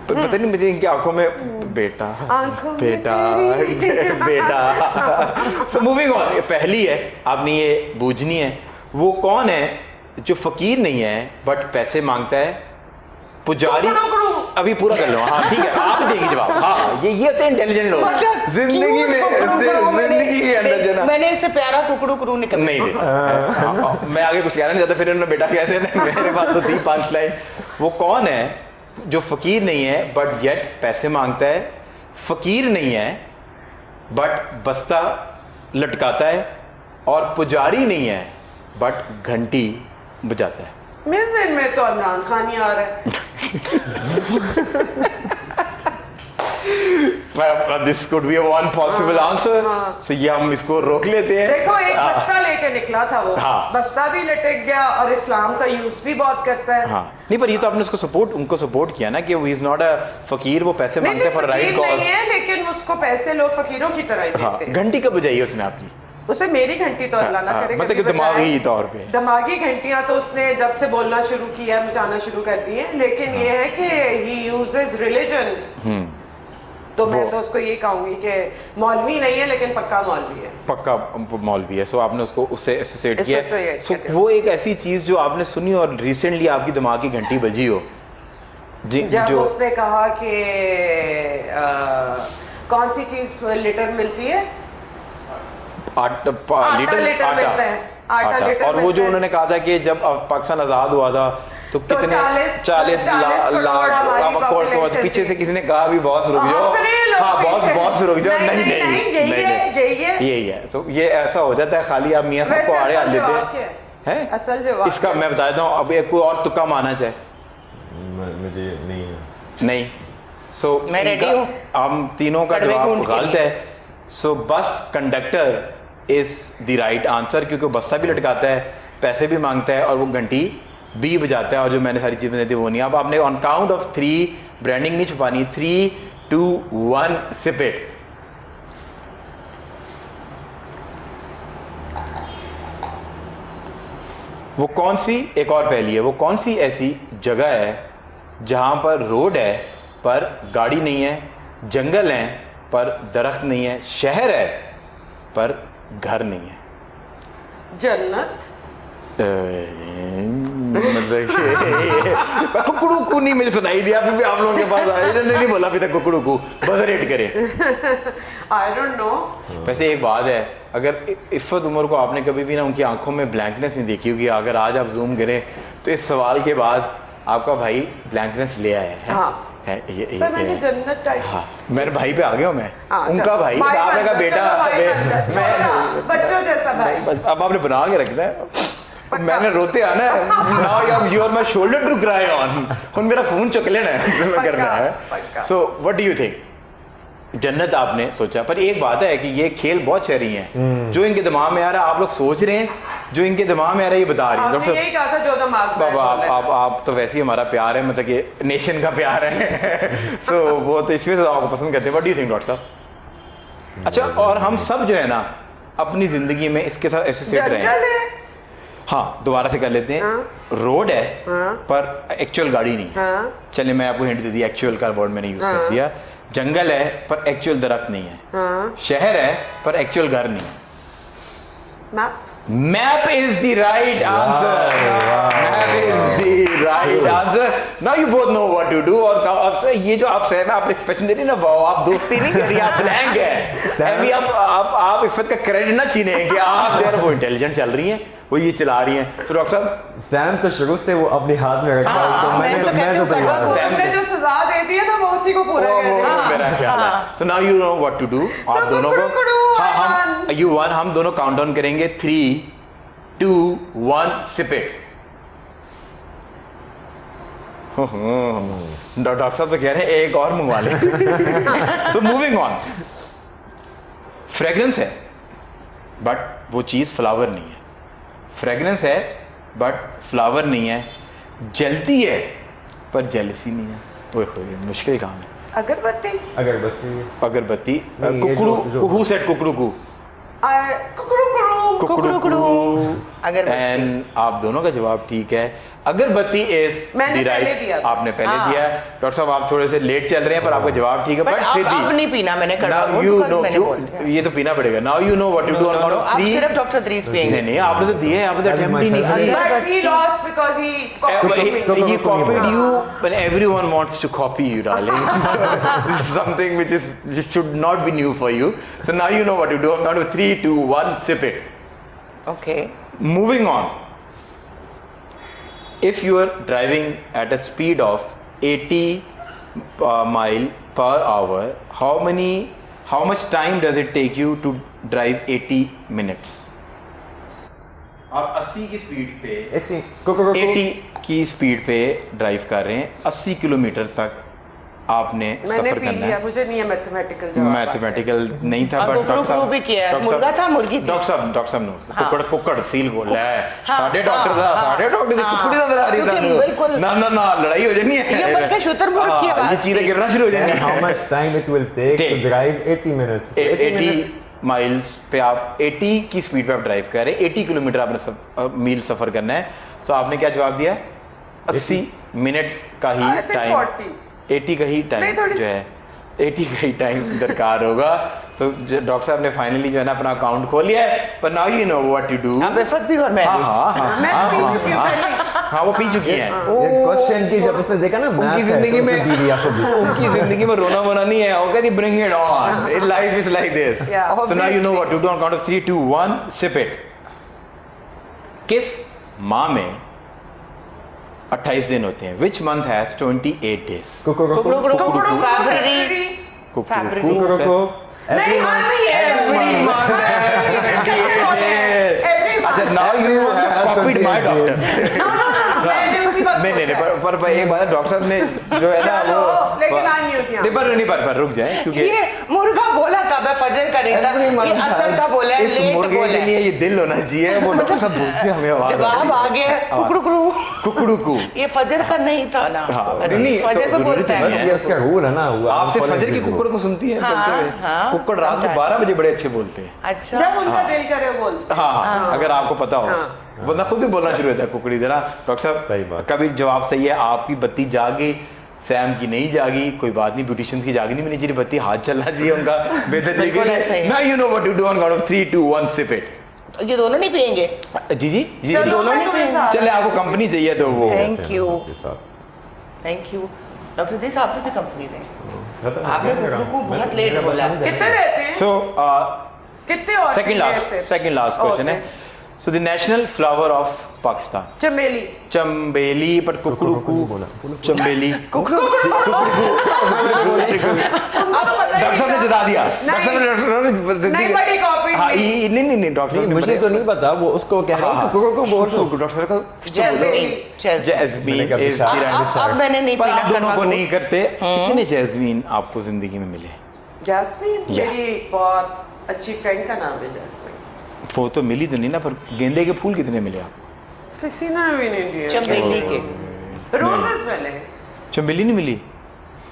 पर पता नहीं मुझे इनकी आंखों में बेटा आंखों में बेटा तेरी। बेटा। सो मूविंग ऑन, पहली है आपने ये बूझनी है। वो कौन है जो फकीर नहीं है बट पैसे मांगता है? पुजारी। अभी पूरा कर लो। हाँ ठीक है आप देंगे जवाब। हाँ ये होते हैं इंटेलिजेंट लोग जिंदगी में, जिंदगी के अंदर जो ना मैंने इससे प्यारा कुकड़ू कुकड़ू निकल नहीं देता। मैं आगे कुछ कहना नहीं चाहता फिर इन्होंने बेटा कहते हैं मेरे पास तो थी 5 लाइन। वो कौन है जो फकीर नहीं है बट येट पैसे मांगता है? फकीर नहीं है बट बस्ता लटकाता है, और पुजारी नहीं है बट घंटी बजाता है। मेरे ज़हन में तो इमरान खान ही आ रहा है। This could be one possible answer. So ये हम इसको रोक लेते हैं। देखो एक बस्ता लेके निकला था वो। हाँ। बस्ता भी लटक गया और इस्लाम का यूज भी बहुत करता है। हाँ नहीं पर ये तो आपने उनको सपोर्ट किया ना कि वो इज नॉट अ फकीर, वो पैसे मांगते हैं फॉर राइट कॉज। नहीं है लेकिन उसको पैसे लोग फकीरों की तरह ही देते हैं। घंटी कब बजाई उसने आपकी? उसे मेरी घंटी तो अल्लाह ना करे मतलब कि कभी दिमागी बजाए। तौर पे दिमागी घंटियां तो उसने जब से बोलना शुरू किया मचाना शुरू कर दी है, लेकिन ये है कि ही यूजेस रिलीजन। तो मैं तो उसको ये कहूंगी कि मौलवी नहीं है लेकिन पक्का मौलवी है। पक्का मौलवी है। सो आपने उसको उससे एसोसिएट किया। Associate सो किया। वो एक ऐसी चीज जो आपने सुनी और रिसेंटली आपकी दिमाग की घंटी बजी हो जब जो उसने कहा कि कौन सी चीज लीटर मिलती है? लीटर लीटर मिलता है। आटा लीटर और वो मिलता जो है। उन्होंने कहा था कि जब पाकिस्तान आजाद हुआ था तो कितने 40 लाख पीछे से किसी ने कहा भी बॉस रुक जाओ। हाँ बॉस रुक जाओ। नहीं यही है। तो ये ऐसा हो जाता है खाली आप मियाँ साहब को आड़े हाथ लेते हैं। असल जवाब इसका मैं बता देता हूँ। अब एक कोई और तुक्का माना चाहे? मुझे नहीं। सो मैं ready हूँ। हम तीनों का कड़वे जवाब घूंट के गलत है। So bus conductor is the right answer क्योंकि वो बस्ता भी लटकाता है, पैसे भी मांगता है और वो घंटी भी बजाता है। और जो मैंने सारी चीज़ें दी वो नहीं। अब आपने ऑन काउंट ऑफ 3 ब्रांडिंग नहीं छुपानी। 3, 2, 1 सिप इट। वो कौन सी एक और पहली है, वो कौन सी ऐसी जगह है जहां पर रोड है पर गाड़ी नहीं है, जंगल है पर दरख्त नहीं है, शहर है पर घर नहीं है? जन्नत। मतलब कुकड़ू कू नहीं मुझे सुनाई दिया फिर भी आप लोगों के पास आए। इन्होंने नहीं बोला अभी तक कुकड़ू कू। बजर हिट करे। I don't know. वैसे एक बात है, अगर इफ़त उमर को आपने कभी भी ना उनकी आंखों में ब्लैंकनेस नहीं देखी होगी, अगर आज आप जूम करें तो इस सवाल के बाद आपका भाई ब्लैंकनेस ले आया है। हाँ। है ये पर मैंने जन्नत टाइप। हाँ मेरे भाई पे आ गया हूँ मैं। हाँ, उनका भाई आपने का बेटा मैं बच्चों जैसा भाई। अब आपने बना के रखना है, मैंने रोते आना है। Now you are my shoulder to cry on. हुन मेरा फोन चुक लेना है, मैं करना है। So what do you think? Jannat आपने सोचा, पर एक बात है कि ये खेल बहुत शहरी हैं। जो इनके दिमाग में आ रहा है आप लोग सोच रहे हैं, जो इनके दिमाग में आ रहा है ये बता रही है। आपने यही कहा था जो दिमाग में बाबा आप तो वैसे ही हमारा प्यार है, मतलब कि नेशन का प्यार है। सो वो तो इसमें तो आपको पसंद करते हैं। What do you think doctor साहब? अच्छा, और हम सब जो है ना अपनी जिंदगी में इसके साथ एसोसिएट रहे जंगल हैं। है। हाँ, दोबारा से कर लेते हैं। रोड है पर एक्चुअल गाड़ी नहीं है। चलिए मैं आपको हिंट दे दी, एक्चुअल का वर्ड मैंने यूज कर दिया। जंगल है पर एक्चुअल दरख्त नहीं है। शहर है पर एक्चुअल घर नहीं है। Map is the right answer. Map is the right answer. Now you both know what to do. और अब से ये जो आप सैम आप एक्सप्रेशन दे रही ना, वो आप दोस्ती नहीं कर रही, आप ब्लैंक है। अभी आप इफ़त का क्रेडिट ना छीने कि आप जो है वो इंटेलिजेंट चल रही हैं, वो ये चला रही हैं। तो डॉक्टर साहब, सैम तो शुरू से वो अपने हाथ में रखा है, तो मैं तो तैयार हूं। हमने जो सजा दे दी है ना वो उसी को पूरा कर दिया। मेरा ख्याल है। So now you know what to do. आप दोनों को you won. हम दोनों काउंट डाउन करेंगे 3, 2, 1 सिप इट। डॉक्टर साहब तो कह रहे हैं एक और मंगवा लें। So moving on. फ्रेग्रेंस है बट वो चीज़ फ्लावर नहीं है। फ्रेग्रेंस है बट फ्लावर नहीं है। जलती है पर जेलसी नहीं है। ओए मुश्किल काम है। अगरबत्ती। अगरबत्ती। नहीं, ये कुकड़ू। जो- कुकू सेट कुकड़ू कू। अगरबत्ती। एंड आप दोनों का जवाब ठीक है। अगरबत्ती इज मैंने द पहले राइट। दिया था। आपने पहले दिया है। डॉक्टर साहब आप थोड़े से लेट चल रहे हैं पर आपका जवाब ठीक है। बट फिर अब नहीं पीना, मैंने कर Now you know- ये तो पीना पड़ेगा। Now you know what to do on count of आप 3। सिर्फ डॉक्टर 3 पिएंगे। नहीं आपने तो दिए हैं, आपने तो That is अटेम्प्ट my ही नहीं favorite. किया। But he lost because he copied me. He copied you when everyone wants to copy you, darling. So this is something which should not be new for you. So now you know what to do. On count of 3, 2, 1, sip it. Okay. Moving on. If you are driving at a speed of 80 mile per hour, how much time does it take you to drive 80 minutes? आप 80 की speed पे 80 की speed पे drive कर रहे हैं। 80 kilometre तक आपने मैंने सफर पी करना लिया, है। मुझे नहीं है मैथमेटिकल जवाब। मैथमेटिकल नहीं था, और बट कुकड़ू भी किया है। मुर्गा था, मुर्गी थी। डॉक्टर साहब नो कुकड़ सील बोल रहा है। हाँ, साढ़े डॉक्टर था, हाँ, साढ़े डॉक्टर हाँ, कुकड़ी नजर आ रही क्योंकि था। बिल्कुल- ना लड़ाई हो जानी है। ये बल्कि शुतुरमुर्ग की आवाज ये चीजें थी। गिरना शुरू हो जानी And how है। much time it will take to drive 80 minutes? 80 miles पे आप 80 की स्पीड पे आप ड्राइव कर रहे हैं। 80 किलोमीटर आपने मील सफर करना है। तो आपने क्या जवाब दिया? 80 मिनट का ही I think टाइम। 40. 80 का ही टाइम नहीं, थोड़ी- जो है 80 का ही टाइम दरकार होगा। सो डॉक्टर साहब ने फाइनली जो है ना अपना अकाउंट खोल लिया है। पर now you know what to do. अब इफत भी और मैं भी। मैं पी चुकी हूँ पहले। हाँ वो पी चुकी हैं। ये क्वेश्चन की जब उसने देखा ना उनकी math है, जिंदगी तो में उसने पी लिया खुद ही। उनकी जिंदगी में रोना वोना नहीं है। वो कहती bring it on, life is like this. Yeah. So now you know what to do. On count of 3, 2, 1 sip it. किस माह में 28 दिन होते हैं? Which month has 28 days? कुकड़ू फरवरी। कुकड़ू नहीं, हाँ, नहीं है। Every month has 28 days. Every month. अच्छा now you have copied my doctor. मैंने उसी वक्त नहीं पर एक बात है, डॉक्टर साहब ने जो है ना चलो, वो लेकिन आई नहीं होती नहीं पर रुक जाए क्योंकि ये मुर्गा बोला कब है? फजर का नहीं था, ये असर का बोला है, इस लेट मुर्गे बोला के लिए है। ये दिल होना चाहिए। वो डॉक्टर साहब बोलते हैं हमें आवाज जवाब आ गया। कुकड़ू कुकड़ू को। ये फजर का नहीं था ना। हाँ, अरे, नहीं, फजर तो पे जरूरी बोलता तो बस है। ये उसका रूल है ना, वो आपसे follow फजर की this rule. कुकड़ को सुनती है हाँ, चलते हुए। हाँ, कुकड़ रात को sometimes. 12 बजे बड़े अच्छे बोलते हैं। अच्छा। जब उनका दिल करे बोल। हाँ अगर आपको पता हो। बंदा खुद भी बोलना शुरू होता है कुकड़ी जरा। डॉक्टर सही साहब बात। कभी जवाब सही है। आपकी बत्ती जागी, सैम की नहीं जागी, कोई बात नहीं। ब्यूटिशियंस की जागनी भी नहीं चाहिए बत्ती, हाथ चलना चाहिए उनका बेहतर बिल्कुल ऐसा ही है। ना। You know what to do on count of 3, 2, 1 sip it. ये दोनों नहीं पिएंगे? जी चलो, दोनों मैं नहीं तुम्हें पिएंगे। साथ- चले आपको कंपनी चाहिए तो वो थैंक यू, के साथ। Thank you doctor this. आपने भी कंपनी दे। खत्म हो आपने गया कुकड़ू को मेरा- बहुत लेट मेरा बोला। पसंद है। कितने रहते हैं? सो कितने और सेकंड लास्ट क्वेश्चन है। So the national flower of Pakistan. चमेली। चंबेली पर कुकड़ू चंबेली डॉक्टर साहब ने जता दिया। डॉक्टर साहब ने नहीं बड़ी कॉपी हाँ नहीं डॉक्टर साहब ने मुझे तो नहीं पता, वो उसको कह रहा हूँ डॉक्टर साहब का jasmine is the right answer। अब मैंने नहीं पर पीना आप दोनों को करवा नहीं करते। कितने जैस्मीन आपको जिंदगी में मिले? Jasmine Yeah। मेरी बहुत अच्छी फ्रेंड का नाम है जैस्मीन। वो तो मिली तो नहीं ना, पर गेंदे के फूल कितने मिले आप? किसी ने भी नहीं दिया। चमेली के रोजेस मिले। चमेली नहीं मिली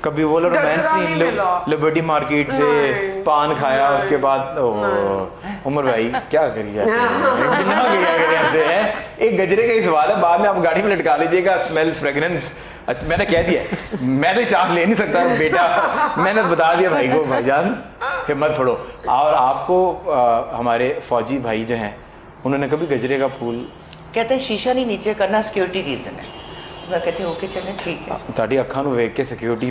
कभी? वो रोमांस गजरा नहीं नहीं, मिला। लिबर्टी मार्केट से नहीं, पान खाया नहीं, उसके बाद उमर भाई क्या करिए एक गजरे का ही सवाल है, बाद में आप गाड़ी में लटका लीजिएगा। स्मेल फ्रेगरेंस मैंने कह दिया, मैं तो चांस ले नहीं सकता बेटा, मैंने बता दिया भाई को, भाईजान हिम्मत पड़ो। और आपको हमारे फौजी भाई जो हैं उन्होंने कभी गजरे का फूल कहते हैं शीशा नहीं नीचे करना सिक्योरिटी रीजन है। मैं कहती हूँ ओके चलें ठीक है। ਤੁਹਾਡੀ ਅੱਖਾਂ ਨੂੰ ਵੇਖ ਕੇ ਸਿਕਿਉਰਿਟੀ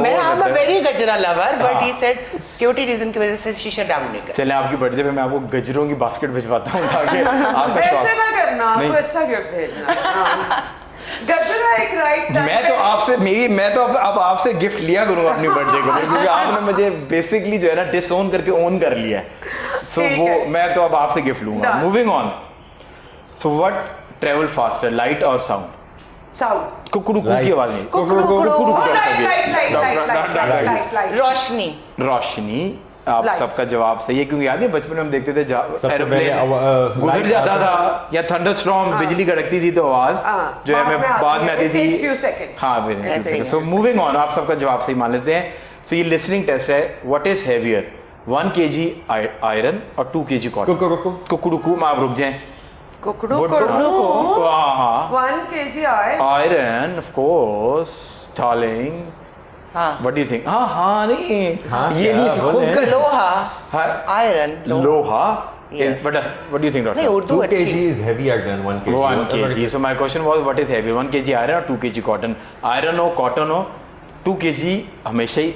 मैं I'm a very गजरा lover but he said security reason की वजह से शीशा डाउन नहीं कर। चले आपकी बर्थडे पे मैं आपको गजरों की बास्केट भिजवाता हूँ ताकि आपका वैसे शौक। ना करना, नहीं। कोई अच्छा गिफ्ट भेजना। हाँ। गजरा एक राइट टाइम मैं तो आपसे मैं तो अब आपसे गिफ्ट लिया करूंगा अपनी बर्थडे को, क्योंकि आपने मुझे बेसिकली जो है ना डिसओन करके ओन कर लिया है। सो ठीक वो है। मैं तो अब आपसे गिफ्ट लूंगा। Done। Moving on. So what travel faster, light और साउंड? साउंड। कुकड़ू की Light। आवाज नहीं, कुकड़ू, कुकड़ू। लाइट। रोशनी। रोशनी। आप Light। सबका जवाब सही है, क्योंकि याद है बचपन में हम देखते थे सबसे एरोप्लेन पहले गुजर light जाता आता था या थंडरस्टॉर्म बिजली कड़कती थी तो आवाज हाँ, जो है बाद मैं में बाद में आती आती है। It थी। takes few seconds। हाँ ऐसे ही सो मूविंग ऑन, आप सबका जवाब सही मान लेते हैं। सो ये लिसनिंग टेस्ट है। What is heavier, 1 kg iron और 2 kg कॉटन? कुकड़ू आप रुक जाएं। कुकड़ू What- कुकड़ू हाँ 1 kg आए। Iron of course darling. हाँ व्हाट डू यू थिंक? हाँ नहीं हाँ, ये क्या भी खुद बोले? का लोहा आयरन लोहा। Yes। But what do you think, नहीं doctor? उर्दू 2 अच्छी kg is heavier than 1 kg. 1 Whatever it kg. is. So my question was, what is heavier, 1 kg iron or 2 kg cotton? Iron हो, cotton हो, 2 kg हमेशा ही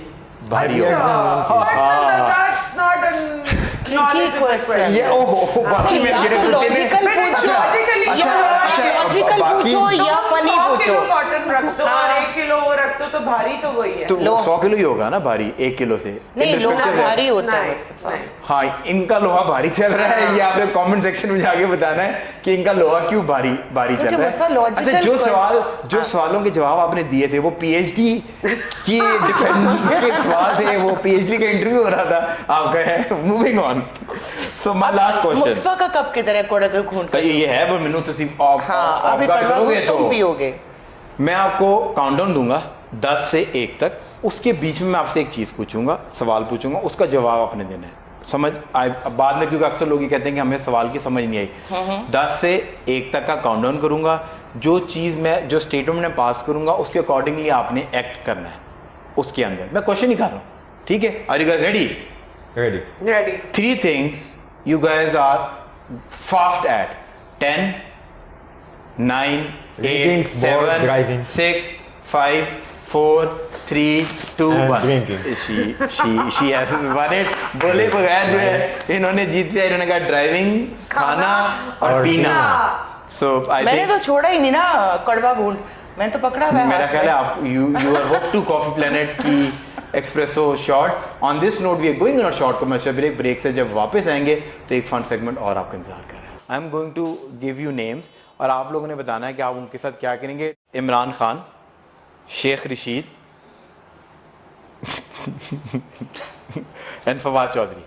भारी Heavier हो। than 1 kg. That's not a knowledgeable question। ये ओहो बाकी या मेरे तो बच्चे ने लॉजिकल पूछो Logically, या लॉजिकल बाकी- पूछो या फनी 100 पूछो। किलो कॉटन रख दो और हाँ। 1 किलो वो रख दो तो भारी तो वही है। तो लो- 100 किलो ही होगा ना भारी 1 किलो से। नहीं लोहा Irrespective है। भारी होता है नहीं, मुस्तफा। नहीं। हाँ इनका लोहा भारी चल रहा है, ये आपने कमेंट सेक्शन में जाके बताना है कि इनका लोहा क्यों भारी भारी चल क्योंकि रहा मुस्तफा है। logical अच्छा question- जो सवालों के जवाब आपने दिए थे वो पीएचडी की डिफेंड के सवाल थे, वो पीएचडी का इंटरव्यू हो रहा था आपका है। Moving on. So my last question. Mustafa का कब की तरह कोड़ा कर घूंट ये है पर मैनू तुसी ऑफ हाँ अभी गार्ड कड़वा करोगे घूंट तो तुम पियोगे। मैं आपको काउंटडाउन दूंगा 10 से 1 तक, उसके बीच में मैं आपसे एक चीज़ पूछूंगा, सवाल पूछूंगा, उसका जवाब आपने देना है। समझ बाद में, क्योंकि अक्सर लोग ये कहते हैं कि हमें सवाल की समझ नहीं आई। 10 से 1 तक का काउंटडाउन करूंगा, जो चीज़ मैं जो स्टेटमेंट में पास करूंगा उसके अकॉर्डिंगली आपने एक्ट करना है उसके अंदर। मैं क्वेश्चन ही कर रहा हूँ, ठीक है? Are you guys ready? Ready. Ready। 3 things you guys are fast at: 10, 9, 8, Reading, 7, board, driving. 6, 5, 4, 3, 2, And 1. drinking. She has won it. बोले बगैर जो है इन्होंने जीत लिया। इन्होंने कहा ड्राइविंग, खाना और और पीना। सो आई मैंने तो थिंक छोड़ा ही नहीं ना कड़वा घूंट, मैंने तो पकड़ा हुआ है मेरा हाथ ख्याल है में। आप you are hope to coffee planet की expresso short. On this note we are going on short commercial break. Break से जब वापस आएंगे तो एक फन सेगमेंट और आपका इंतजार कर रहा है। I am going to give you names और आप लोगों ने बताना है कि आप उनके साथ क्या करेंगे। Imran Khan, Sheikh Rashid and Fawad Chaudhry.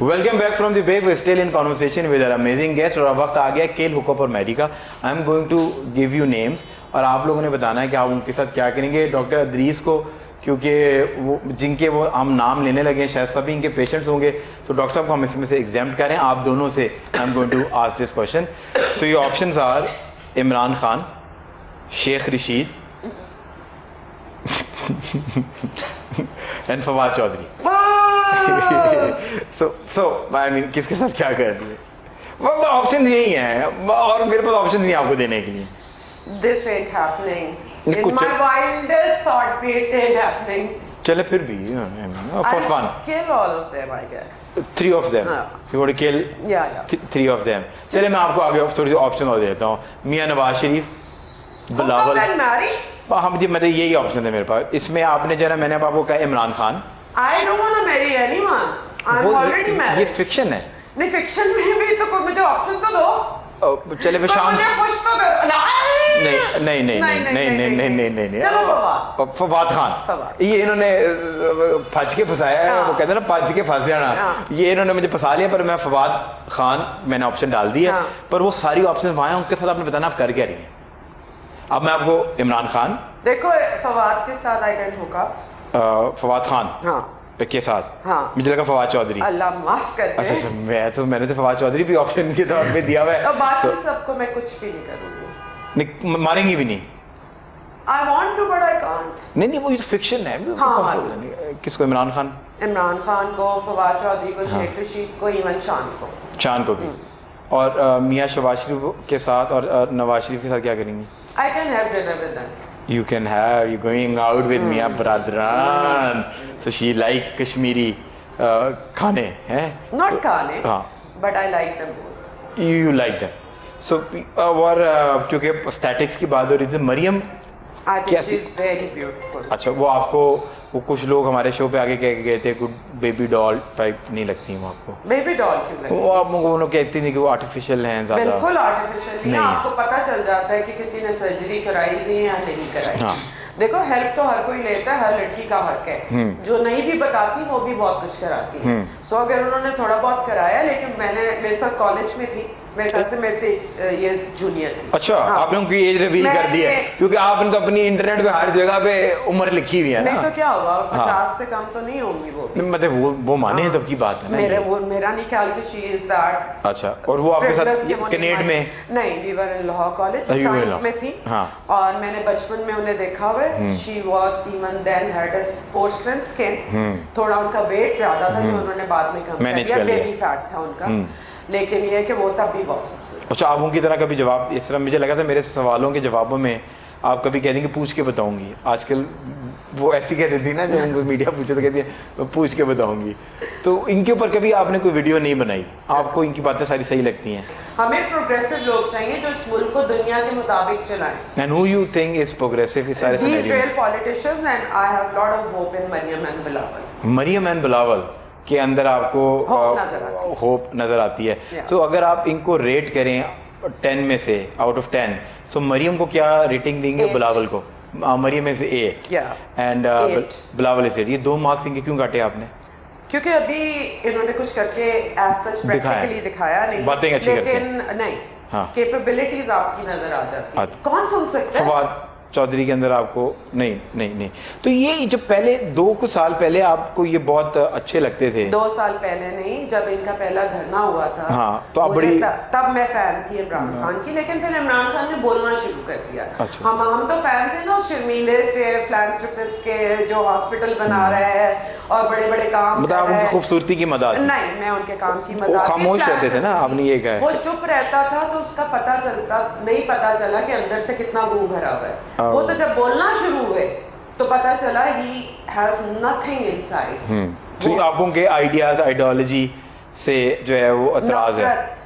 Welcome back from the break. We still in conversation with our amazing guest और अब वक्त आ गया केल हुकअप और मैरी का। I am going to give you names और आप लोगों ने बताना है कि आप उनके साथ क्या करेंगे। डॉक्टर अदरीस को, क्योंकि वो जिनके वो हम नाम लेने लगे हैं शायद सभी इनके पेशेंट्स होंगे, तो डॉक्टर साहब को हम इसमें से एग्जाम करें आप दोनों से। I am going to ask this question. So your options are Imran Khan, Sheikh Rashid and Fawad Chaudhry. So I mean किसके साथ क्या कर रही है? ऑप्शन यही है और मेरे पास ऑप्शन नहीं है आपको देने के लिए। This ain't happening. In कुछ- my wildest thought be it ain't happening. चले फिर भी for I'll fun kill all of them, I guess. 3 of them हाँ। you want to kill Yeah. 3 of them। चले मैं आपको आगे थोड़ी सी ऑप्शन और देता हूँ, मियां Nawaz Sharif, Who Bilawal. come and marry? हम जी मतलब यही ऑप्शन है मेरे पास। इसमें आपने जो है ना, मैंने अब आपको कहा Imran Khan. I don't want to marry anyone. I'm already ये married. फिक्शन है। नहीं फिक्शन में भी तो कोई मुझे ऑप्शन तो दो। चले मैं तो शाम मुझे खुश तो करो। नहीं चलो फवाद। फवाद खान। फवाद। ये इन्होंने फंस के फंसाया है, हाँ। वो कहते हैं ना फंस के फंस जाना। हाँ। ये इन्होंने मुझे फंसा लिया, पर मैं फवाद खान मैंने ऑप्शन डाल दिया। हाँ। पर वो सारी ऑप्शन वहाँ हैं, उनके साथ आपने बताना आप कर क्या रही हैं। अब मैं आपको इमरान खान, देखो फवाद के साथ आई कैन होगा। फवाद खान हाँ के साथ, हाँ। मुझे लगा फवाद चौधरी। अल्लाह माफ कर दे। अच्छा मैंने तो फवाद चौधरी भी ऑप्शन के तौर पे दिया हुआ है। और बाकी सबको मैं कुछ भी नहीं करूँगी। मारेंगी भी नहीं। I want to but I can't. नहीं वो ये तो फिक्शन है। हाँ, कौन सा हाँ। बोलेंगे? किसको? इमरान खान, इमरान खान को, फवाद चौधरी को, शेख रशीद को, इवन शान को। चांद को भी। और मियाँ शहबाज शरीफ के साथ और नवाज शरीफ के साथ क्या करेंगी? I can have dinner with them. You can have, you going out with Mia Bradran. So she like Kashmiri खाने हैं? Not खाने. हाँ। But I like them both. You like them. So और क्योंकि statics की बात हो रही थी, मरियम I think कैसी? she's very beautiful. अच्छा वो आपको, वो कुछ लोग हमारे शो पे आगे कह के गए थे, कुछ बेबी डॉल टाइप नहीं लगती वो आपको? Baby doll क्यों लगी? वो आप वो लोग कहती थी कि वो आर्टिफिशियल हैं ज़्यादा। बिल्कुल आर्टिफिशियल नहीं है। नहीं है। आपको पता चल जाता है कि किसी ने सर्जरी कराई हुई है या नहीं कराई। हाँ। देखो हेल्प तो हर कोई लेता है, हर लड़की का हक है। जो नहीं भी बताती वो भी बहुत कुछ कराती है। सो अगर उन्होंने थोड़ा बहुत कराया, लेकिन मेरे साथ कॉलेज में थी, मेरे ख्याल से मेरे से ये जूनियर थी। अच्छा हाँ। आपने उनकी एज रिवील कर दी है, मैंने- क्योंकि आपने तो अपनी इंटरनेट पे हर जगह पे उम्र लिखी हुई है ना। नहीं तो क्या हुआ, हाँ। 50 से कम तो नहीं होंगी वो भी। नहीं, मतलब वो माने हैं तब की बात है ना ये। मेरा नहीं ख्याल कि शी इज दैट। अच्छा और वो आपके साथ कनेड में? नहीं, we were in Lahore college, You were in science Lahore. में थी। हाँ। और मैंने बचपन में उन्हें देखा हुआ है। She was even then had a porcelain skin. थोड़ा उनका वेट ज्यादा था जो उन्होंने बाद में कम Manage कर कर लिया, लिया। बेबी फैट था उनका। लेकिन ये है कि वो तब भी बहुत खूबसूरत। अच्छा आप उनकी तरह कभी जवाब, इस तरह मुझे लगा था मेरे सवालों के जवाबों में आप कभी कहती कि पूछ के बताऊंगी। आजकल वो ऐसी कह देती ना, जब उनको मीडिया पूछे तो कहती है मैं पूछ के बताऊंगी। तो इनके ऊपर कभी आपने कोई वीडियो नहीं बनाई? आपको इनकी बातें सारी सही लगती हैं? हमें प्रोग्रेसिव लोग चाहिए जो इस मुल्क को दुनिया के मुताबिक चलाएं। And who you think is progressive इस सारे These सिनेरियो real में? politicians and I have lot of hope in Maryam and Bilawal. Maryam and Bilawal के अंदर आपको Hope नजर आती है। होप नज़र आती है। Yeah. तो अगर आप इनको रेट करें 10 में से आउट ऑफ 10, सो मरियम को क्या रेटिंग देंगे? 8. बिलावल को मरियम में से 8 Yeah. एंड 8. बिलावल से 8। ये 2 मार्क्स इनके क्यों काटे आपने? क्योंकि अभी इन्होंने कुछ करके एज सच दिखाया। प्रैक्टिकली दिखाया नहीं, बातें अच्छी करके। लेकिन नहीं हाँ। कैपेबिलिटीज आपकी नजर आ जाती है। आती। कौन सुन सकता है? फवाद चौधरी के अंदर आपको नहीं। तो ये जब पहले 2 कुछ साल पहले आपको ये बहुत अच्छे लगते थे। 2 साल पहले नहीं, जब इनका पहला धरना हुआ था। हाँ, तो आप मुझे बड़ी- तब मैं फैन थी इमरान खान की, लेकिन फिर इमरान खान ने बोलना शुरू कर दिया। अच्छा। हम तो फैन थे ना उस शर्मीले से, philanthropist के जो हॉस्पिटल बना रहे हैं और बड़े बड़े काम मतलब कर आप रहे उनकी हैं। खूबसूरती की मदद? नहीं, मैं उनके काम की वो मजाक खामोश रहते थे ना, आपने ये कहा है। वो चुप रहता था तो उसका नहीं पता चला कि अंदर से कितना गू भरा हुआ है। वो तो जब बोलना शुरू हुए तो पता चला he has nothing inside। तो आपको उनके आइडियाज आइडियोलॉजी से जो है वो एतराज है।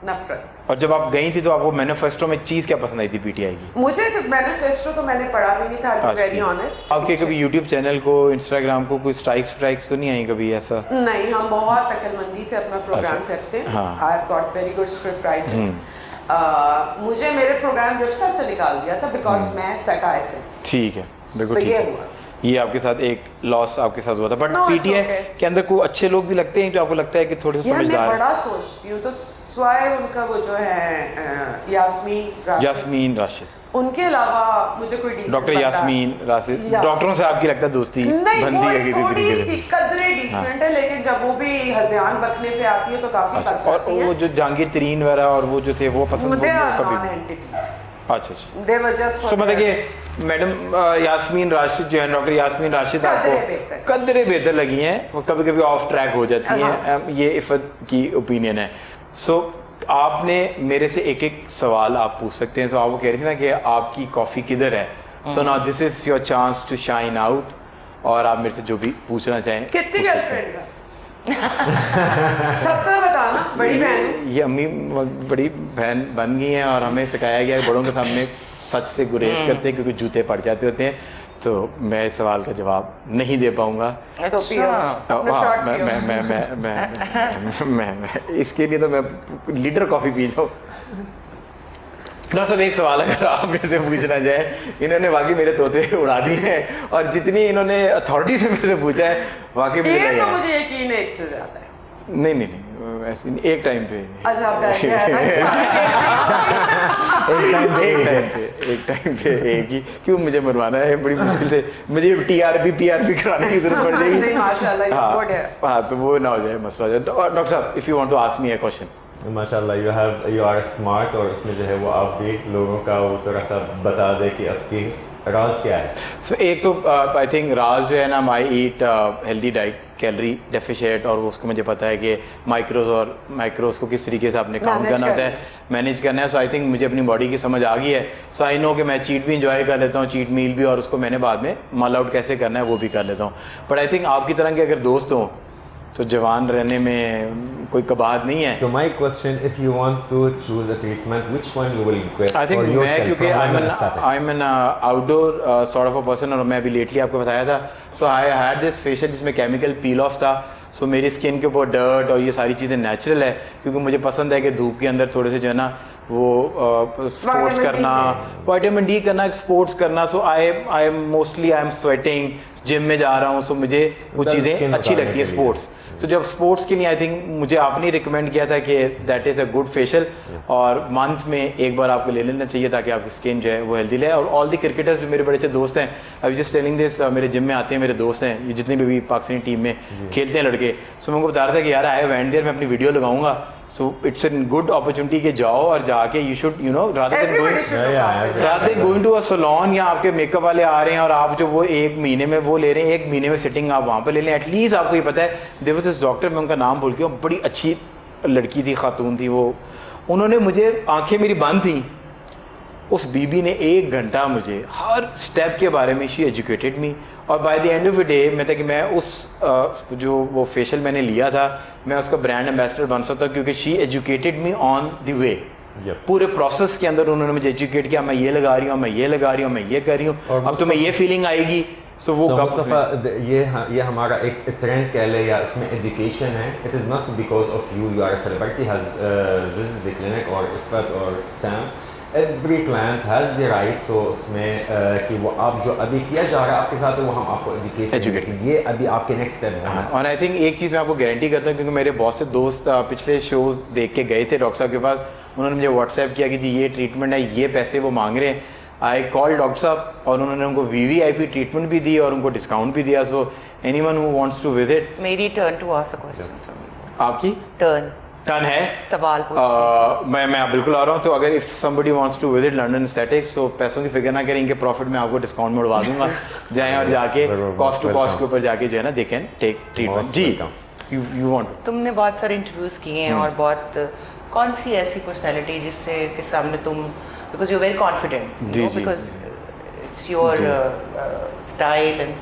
नफरत। और जब आप गई थी तो आपको मैनिफेस्टो में चीज़ क्या पसंद आई थी पीटीआई की? मुझे मैनिफेस्टो तो मैंने पढ़ा भी नहीं था, टू अच्छा, वेरी ठीक। ऑनेस्ट। आपके कभी यूट्यूब चैनल को, इंस्टाग्राम को कोई स्ट्राइक्स तो नहीं आई कभी ऐसा? नहीं, हम बहुत अक्लमंदी से अपना प्रोग्राम अच्छा। करते हैं। हाँ। I have got very good script writers. मुझे मेरे प्रोग्राम रिसर्च से निकाल दिया था बिकॉज मैं सटायर थी। ठीक है, बिल्कुल तो ठीक ये है। हुआ। ये आपके साथ एक लॉस आपके साथ हुआ था, but No, it's PTI okay. के अंदर कोई अच्छे लोग भी लगते हैं जो आपको लगता है कि थोड़े से यार मैं समझदार हैं? बड़ा सोचती हूँ तो स्वाय उनका वो जो है यास्मीन राशिद, यास्मीन राशिद, उनके अलावा मुझे कोई decent डॉक्टर बंदा- यास्मीन राशिद। या- डॉक्टरों से आपकी लगता है दोस्ती नहीं, बनती है वो किसी थोड़ी तरीके सी से? कदरे डिसेंट है, लेकिन जब वो भी हज़ियान बकने पे आती है तो काफी अच्छा, पक और जाती वो है। जो जहांगीर तरीन वगैरह और वो जो थे वो पसंद They are कभी? non-entities. अच्छा अच्छा। They were just for सो मतलब their- कि मैडम यास्मीन राशिद जो है, डॉक्टर यास्मीन राशिद कदरे आपको बेहतर। कदरे बेहतर लगी हैं, वो कभी कभी ऑफ ट्रैक हो जाती हाँ। हैं, ये इफ़त की ओपिनियन है। सो आपने मेरे से एक एक सवाल आप पूछ सकते हैं। तो आप वो कह रही थी ना कि आपकी कॉफ़ी किधर है, so now this is your chance to shine out, और आप मेरे से जो भी पूछना चाहें। कितनी गर्लफ्रेंड है? सबसे बताना, बड़ी बहन। ये अम्मी बड़ी बहन बन गई हैं और हमें सिखाया गया है बड़ों के सामने सच से गुरेज करते हैं क्योंकि जूते पड़ जाते होते हैं। तो मैं इस सवाल का जवाब नहीं दे पाऊंगा। तो पियो, अपना शॉट पियो। मैं इसके लिए तो मैं लीटर कॉफ़ी पी जाऊँ। डॉक्टर साहब एक सवाल अगर आप मेरे से पूछना चाहे, इन्होंने वाकई मेरे तोते उड़ा दिए हैं और जितनी इन्होंने अथॉरिटी से मेरे से पूछा है वाकई ये तो मुझे यकीन है एक से ज्यादा है। नहीं ऐसे नहीं, एक टाइम पे। अच्छा आप डर गए एक टाइम पे एक ही क्यों मुझे मरवाना है बड़ी मुश्किल से, मुझे टीआरपी पीआरपी कराने की जरूरत पड़ जाएगी। नहीं माशाल्लाह गुड है। हाँ तो वो ना हो जाए मसला हो जाए। डॉक्टर साहब if you want to ask me a question. माशाल्लाह यू आर स्मार्ट, और इसमें जो है वो आप भी लोगों का वो थोड़ा सा बता दे कि आपकी राज क्या है। सो एक तो आई थिंक राज जो है ना, I eat healthy diet, calorie deficient, और उसको मुझे पता है कि माइक्रोज को किस तरीके से आपने काम करना होता है, मैनेज करना है। सो आई थिंक मुझे अपनी बॉडी की समझ आ गई है। सो आई नो कि मैं चीट भी इंजॉय कर लेता हूँ, चीट मील भी, और उसको मैंने बाद में मॉल आउट कैसे करना है वो भी कर लेता हूँ। बट आई थिंक आपकी तरह के अगर दोस्त हों तो जवान रहने में कोई कबाद नहीं है। So my question, if you want to choose a treatment, which one you will get I think for yourself? क्योंकि I'm an outdoor sort of a person, और मैं अभी लेटली आपको बताया था, so I had this facial जिसमें chemical peel of था। सो मेरी स्किन के ऊपर डर्ट और ये सारी चीज़ें नेचुरल है, क्योंकि मुझे पसंद है कि धूप के अंदर थोड़े से जो है ना वो स्पोर्ट्स करना, विटामिन डी करना, स्पोर्ट्स करना। सो आई एम स्वेटिंग, जिम में जा रहा हूँ, सो मुझे वो चीज़ें अच्छी लगती है स्पोर्ट्स। तो जब स्पोर्ट्स के लिए आई थिंक मुझे आपने रिकमेंड किया था कि that is a good facial, और मंथ में एक बार आपको ले लेना चाहिए ताकि आपकी स्किन जो है वो हेल्दी रहे। और ऑल दी क्रिकेटर्स जो मेरे बड़े अच्छे दोस्त हैं, अभी जस्ट टेलिंग दिस, मेरे जिम में आते हैं मेरे दोस्त हैं, ये जितने भी पाकिस्तानी टीम में खेलते हैं लड़के, सो मैं उनको बता रहा था कि यार आई वेंट देयर, मैं अपनी वीडियो लगाऊंगा। So it's an good opportunity कि जाओ और जाके you should you know rather than going to a salon, या आपके मेकअप वाले आ रहे हैं और आप जो वो एक महीने में वो ले रहे हैं, एक महीने में सिटिंग आप वहाँ पर ले लें। एटलीस्ट आपको ये पता है, देयर वाज दिस डॉक्टर, मैं उनका नाम भूल गया, बड़ी अच्छी लड़की थी, खातून थी वो, उन्होंने मुझे, आंखें मेरी बंद थी, उस बीबी ने 1 घंटा मुझे हर स्टेप के बारे में शी एजुकेटेड मी, और by the end of the day मैं था कि मैं उस जो वो फेशियल मैंने लिया था मैं उसका ब्रांड एम्बेसडर बन सकता हूँ, क्योंकि she educated me on the way. पूरे प्रोसेस के अंदर उन्होंने मुझे एजुकेट किया, मैं ये लगा रही हूँ, मैं ये लगा रही हूँ, मैं ये कर रही हूँ, अब तुम्हें ये फीलिंग आएगी। सो वो ये हमारा एक ट्रेंड कह ले, या इसमें एजुकेशन है। It is not because of you are a celebrity has visited the clinic, और इफ़त और Sam, every client has the right. So इसमें कि वो आप जो अभी किया जा रहा है आपके साथ, वो हम आपको एजुकेट, ये अभी आपके नेक्स्ट स्टेप है। और आई थिंक एक चीज़ मैं आपको गारंटी करता हूँ, क्योंकि मेरे बहुत से दोस्त पिछले शोज देख के गए थे डॉक्टर साहब के पास, उन्होंने मुझे व्हाट्सएप किया कि जी ये ट्रीटमेंट है, ये पैसे वो मांग रहे हैं। आई कॉल डॉक्टर साहब और उन्होंने उनको VVIP ट्रीटमेंट भी दी और उनको डिस्काउंट भी दिया। So anyone who wants to visit, मेरी turn to ask a question from you. आपकी टर्न है सवाल पूछना। मैं बिल्कुल आ रहा हूँ। तो अगर if somebody wants to visit London aesthetics, तो पैसों की फिक्र ना करें, इनके प्रॉफिट में आपको डिस्काउंट में उड़वा दूंगा। जाएं और जाके कॉस्ट टू कॉस्ट के ऊपर जाके जो है ना दे कैन टेक ट्रीटमेंट। जी यू वांट, तुमने बहुत सारे इंटरव्यूज किए हैं और बहुत, कौन सी ऐसी पर्सनैलिटी जिससे के सामने तुम, because you very confident, because it's your style and,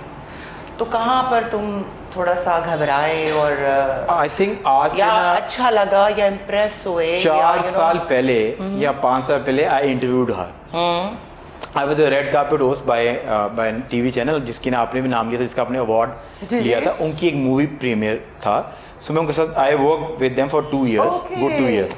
तो कहाँ पर तुम थोड़ा सा घबराए और आई थिंक आज या अच्छा लगा या इम्प्रेस हुए? 4 साल पहले या 5 साल पहले I interviewed her, I was a red carpet host bye TV channel जिसकी ना आपने भी नाम लिया था, जिसका आपने अवार्ड लिया था, उनकी एक मूवी प्रीमियर था। सो मैं उनके साथ I work with them for 2 years, good 2 years।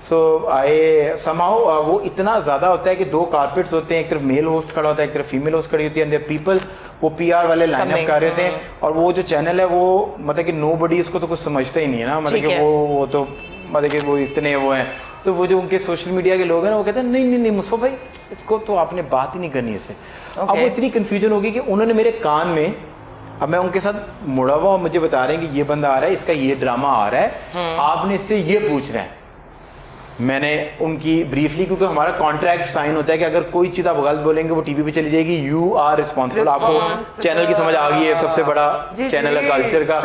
So I somehow वो इतना ज़्यादा होता है कि 2 कारपेट्स होते हैं, एक तरफ मेल होस्ट खड़ा होता है, एक तरफ फीमेल होस्ट खड़ी होती है, एंड पीपल वो PR वाले लाइनअप कर रहे होते हैं, और वो जो चैनल है वो मतलब कि नोबडी इसको तो कुछ समझता ही नहीं है ना, मतलब कि वो तो मतलब कि वो इतने वो हैं। तो वो जो उनके सोशल मीडिया के लोग हैं ना, वो कहते हैं नहीं मुस्तफा भाई इसको तो आपने बात ही नहीं करनी इससे। अब वो इतनी कन्फ्यूजन होगी कि उन्होंने मेरे कान में, अब मैं उनके साथ मुड़ा हुआ और मुझे बता रहे हैं कि ये बंदा आ रहा है, इसका ये ड्रामा आ रहा है, आपने इससे ये पूछ रहे हैं। मैंने उनकी ब्रीफली, क्योंकि हमारा कॉन्ट्रैक्ट साइन होता है कि अगर कोई चीज़ आप गलत बोलेंगे वो टीवी पे चली जाएगी, यू आर रिस्पॉन्सिबल। आपको चैनल की समझ आ गई है, सबसे बड़ा चैनल है कल्चर का,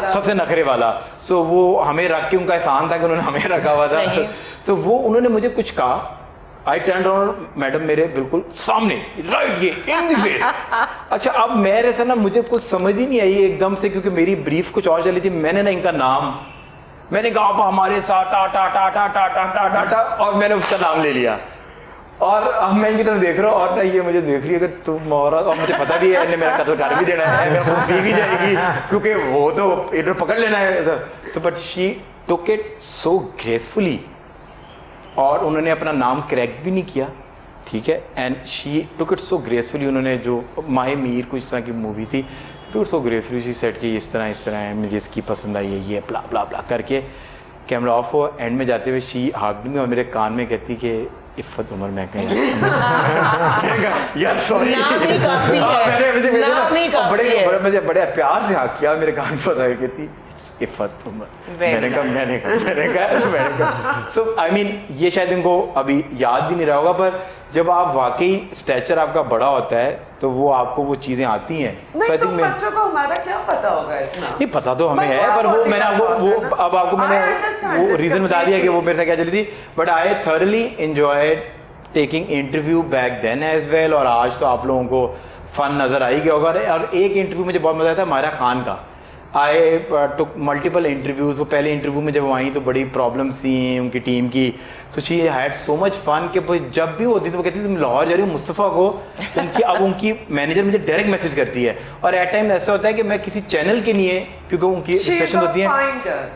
सबसे नखरे वाला। सो वो हमें रख के, उनका एहसान था कि उन्होंने हमें रखा हुआ था। सो वो उन्होंने मुझे कुछ कहा, आई टर्न अराउंड, मैडम मेरे बिल्कुल सामने, राइट, ये इन द फेस। अच्छा, अब मेरे से ना मुझे कुछ समझ ही नहीं आई एकदम से, क्योंकि मेरी ब्रीफ कुछ और चली थी। मैंने ना इनका नाम, मैंने कहा आप हमारे साथ टा टा टा टा टा टा टा टा टा, और मैंने उसका नाम ले लिया। और अब मैं इनकी तरफ देख रहा हूँ और ना ये मुझे देख रही है कि तू मोहरा, और मुझे पता भी है इन्हें मेरा कत्ल कर भी देना है, मेरे को पी भी जाएगी, क्योंकि वो तो इधर पकड़ लेना है। तो but she took it so gracefully, और उन्होंने अपना नाम करेक्ट भी नहीं किया, ठीक है, and she took it so gracefully. उन्होंने जो माहे मीर कुछ इस तरह की मूवी थी, took it so gracefully, she said कि इस तरह है, मुझे इसकी पसंद आई है, ये ब्ला ब्ला ब्ला करके कैमरा ऑफ हो, एंड में जाते हुए शी हाग्ड मी और मेरे कान में कहती कि इफ़त उमर मैं कहीं यार सॉरी, मुझे बड़े प्यार से हाक किया, मेरे कान पर कहती इफ़त उमर। मैंने कहा सो आई मीन ये शायद इनको अभी याद भी नहीं रहा होगा, पर जब आप वाकई स्टैचर आपका बड़ा होता है तो वो आपको वो चीजें आती हैं। नहीं तो बच्चों को हमारा क्या पता होगा इतना? नहीं पता तो हमें है, पर वो मैंने आपको वो अब आपको मैंने वो रीजन बता दिया कि वो मेरे से क्या चली थी। But I thoroughly enjoyed taking interview back then as well, और आज तो आप लोगों को फन नजर आई गया होगा। और एक इंटरव्यू मुझे बहुत मजा आया था मायरा खान का। आई टुक मल्टीपल इंटरव्यूज़। वो पहले इंटरव्यू में जब वो आई तो बड़ी प्रॉब्लम्स थी उनकी टीम की, so she had so much fun कि जब भी होती तो वो कहती थी तुम लाहौर जा रही हो मुस्तफ़ा को, उनकी अब उनकी मैनेजर मुझे डायरेक्ट मैसेज करती है। और एट टाइम ऐसा होता है कि मैं किसी चैनल के लिए, क्योंकि उनकी सेशन होती है,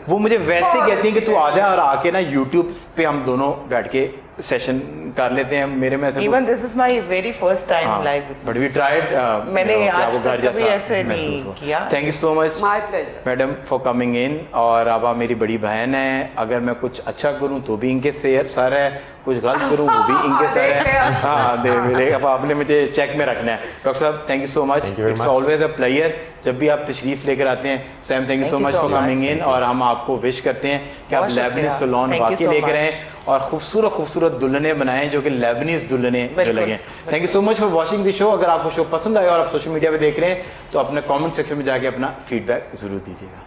वो मुझे वैसे कहती हैं कि तू आ जा और आके ना यूट्यूब पे हम दोनों बैठ के सेशन कर लेते हैं। मेरे में ऐसे even this is my very first time live, but we tried. मैंने आज तक कभी ऐसे नहीं किया। Thank you so much my pleasure madam for coming in. और अब आप मेरी बड़ी बहन है, अगर मैं कुछ अच्छा करूं तो भी इनके सर है, कुछ गलत करूं वो भी इनके सर है। हाँ दे मेरे, अब आपने मुझे चेक में रखना है। डॉक्टर साहब thank you so much, it's always a pleasure जब भी आप तशरीफ लेकर आते हैं। Sam thank you so much for coming in, और हम आपको विश करते हैं कि आप लेबनीज सैलून वाकई लेकर आएं और खूबसूरत दुल्हने बनाएं जो कि लेबनीज दुल्हने जो लगे। Thank you so much for watching the show. अगर आपको शो पसंद आया और आप सोशल मीडिया पे देख रहे हैं तो अपने कमेंट सेक्शन में जाके अपना फीडबैक जरूर दीजिएगा।